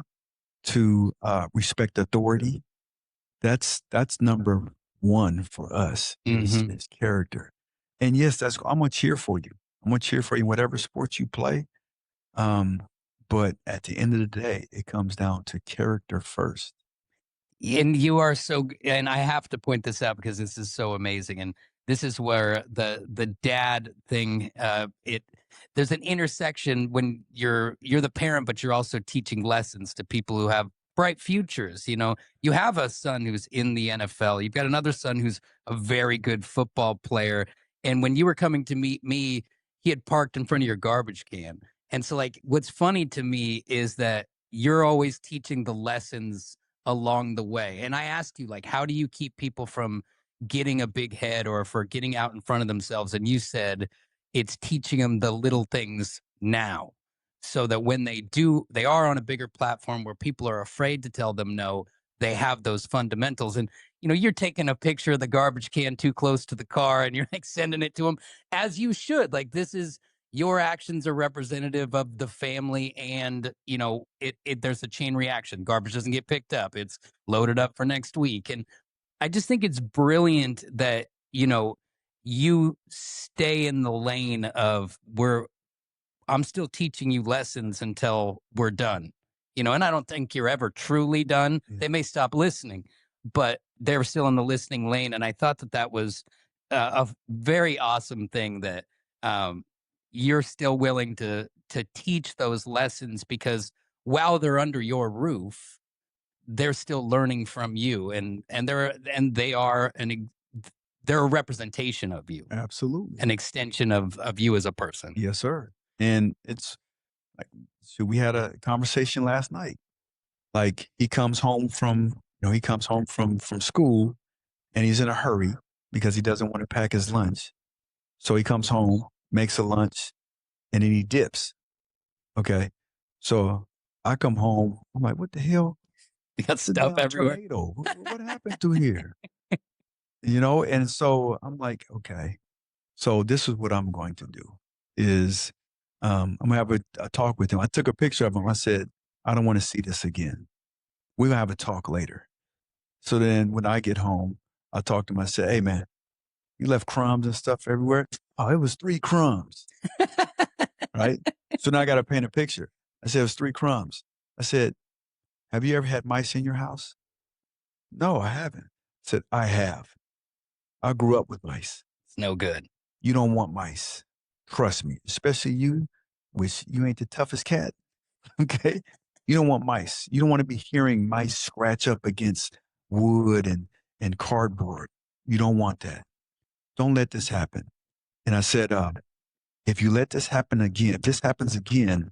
to respect authority? That's number one for us Hmm. is character. And yes, I'm gonna cheer for you. I'm gonna cheer for you in whatever sports you play. Um, but at the end of the day, it comes down to character first. And you are and I have to point this out because this is so amazing. And this is where the dad thing, it there's an intersection when you're the parent, but you're also teaching lessons to people who have bright futures. You have a son who's in the NFL. You've got another son who's a very good football player. And when you were coming to meet me, he had parked in front of your garbage can. And so, like, what's funny to me is that you're always teaching the lessons along the way. And I asked you, like, how do you keep people from getting a big head or for getting out in front of themselves? And you said it's teaching them the little things now so that when they are on a bigger platform where people are afraid to tell them no, they have those fundamentals. And, you're taking a picture of the garbage can too close to the car and you're like sending it to them as you should. Like, this is your actions are representative of the family and there's a chain reaction. Garbage doesn't get picked up, it's loaded up for next week. And I just think it's brilliant that you stay in the lane of where I'm still teaching you lessons until we're done. And I don't think you're ever truly done. Yeah, They may stop listening, but they're still in the listening lane. And I thought that was a very awesome thing that um, you're still willing to teach those lessons because while they're under your roof, they're still learning from you, and they are they're a representation of you, absolutely. an extension of you as a person. Yes, sir. And it's like, so we had a conversation last night. Like he comes home from school and he's in a hurry because he doesn't want to pack his lunch. So he comes home, makes a lunch, and then he dips. Okay. So I come home. I'm like, what the hell? You got It's a stuff damn everywhere. tornado. What happened to here? And so I'm like, okay. So this is what I'm going to do is I'm gonna have a talk with him. I took a picture of him. I said, I don't want to see this again. We're gonna have a talk later. So then when I get home, I talk to him. I said, hey man, you left crumbs and stuff everywhere. Oh, it was 3 crumbs. Right. So now I gotta paint a picture. I said it was 3 crumbs. I said, have you ever had mice in your house? No, I haven't. I said, I have. I grew up with mice. It's no good. You don't want mice. Trust me, especially you, which you ain't the toughest cat. Okay. You don't want mice. You don't want to be hearing mice scratch up against wood and cardboard. You don't want that. Don't let this happen. And I said, if you let this happen again, if this happens again,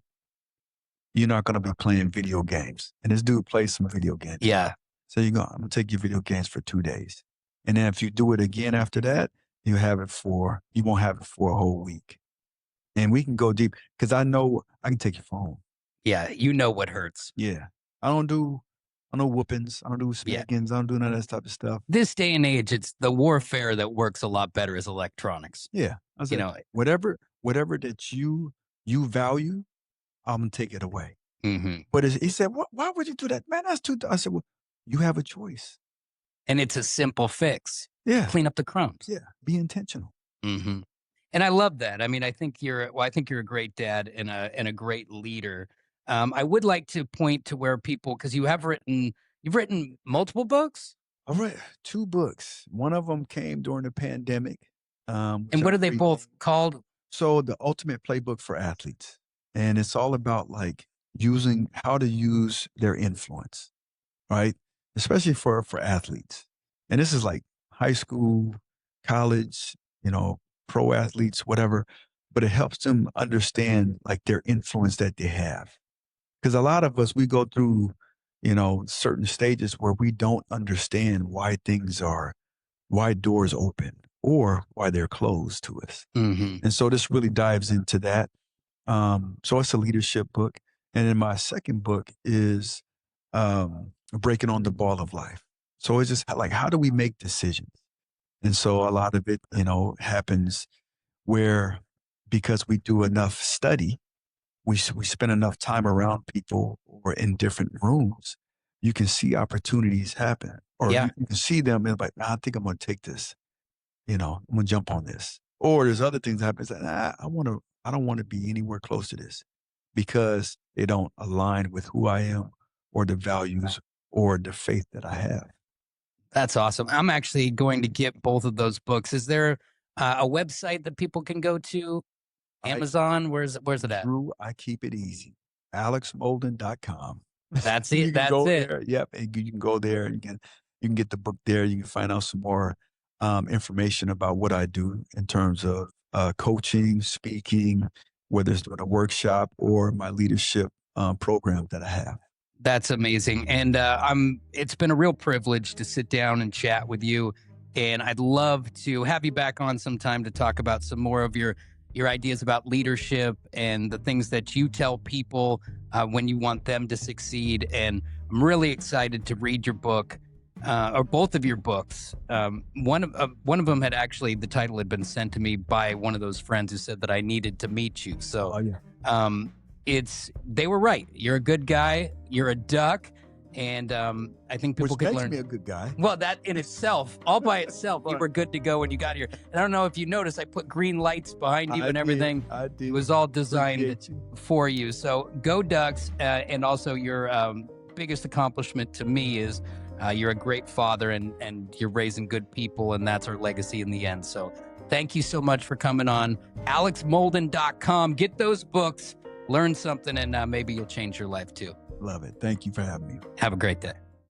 you're not going to be playing video games. And this dude plays some video games. Yeah. So you go, I'm going to take your video games for 2 days. And then if you do it again after that, you won't have it for a whole week. And we can go deep because I know I can take your phone. Yeah. You know what hurts. Yeah. I don't do whoopings. I don't do Yeah. spankings. I don't do none of that type of stuff. This day and age, it's the warfare that works a lot better is electronics. Yeah. I You said, know, whatever that you value, I'm gonna take it away. hmm But he said, why would you do that? Man, that's too I said, well, you have a choice. and it's a simple fix. Yeah. Clean up the crumbs. Yeah. Be intentional. Hmm. And I love that. I mean, I think you're a great dad and a great leader. I would like to point to where people, because you've written multiple books. All right. 2 books. One of them came during the pandemic. Which And I what are they appreciate. both called? So the ultimate playbook for athletes. And it's all about like using how to use their influence, right? Especially for athletes. And this is like high school, college, pro athletes, whatever, but it helps them understand like their influence that they have. Because a lot of us, we go through, certain stages where we don't understand why doors open or why they're closed to us. Hmm. And so this really dives into that. So it's a leadership book. And then my second book is Breaking on the Ball of Life. So it's just like, how do we make decisions? And so a lot of it, happens where because we do enough study, we spend enough time around people or in different rooms, you can see opportunities happen or Yeah. you can see them and like, nah, I think I'm going to take this, I'm going to jump on this. Or there's other things that happen. It's like, I don't want to be anywhere close to this because they don't align with who I am or the values or the faith that I have. That's awesome. I'm actually going to get both of those books. Is there a website that people can go to? Amazon? Where's it at? Drew, I keep it easy. AlexMolden.com. That's You it. can That's go it. there. Yep. And you can go there. You can get the book there. You can find out some more information about what I do in terms of coaching, speaking, whether it's doing a workshop or my leadership program that I have. That's amazing. And it's been a real privilege to sit down and chat with you. And I'd love to have you back on sometime to talk about some more of your ideas about leadership and the things that you tell people when you want them to succeed. And I'm really excited to read your book, or both of your books. One of them had actually, the title had been sent to me by one of those friends who said that I needed to meet you. So Oh, yeah. They were right. You're a good guy. You're a duck. And I think people Which could makes learn. me a good guy. Well, that in itself, all by itself, you were good to go when you got here. And I don't know if you noticed, I put green lights behind you and everything. I did. It was all designed Appreciate you. for you. So go Ducks. And also your biggest accomplishment to me is you're a great father and you're raising good people. And that's our legacy in the end. So thank you so much for coming on. AlexMolden.com. Get those books. Learn something, and maybe you'll change your life too. Love it. Thank you for having me. Have a great day.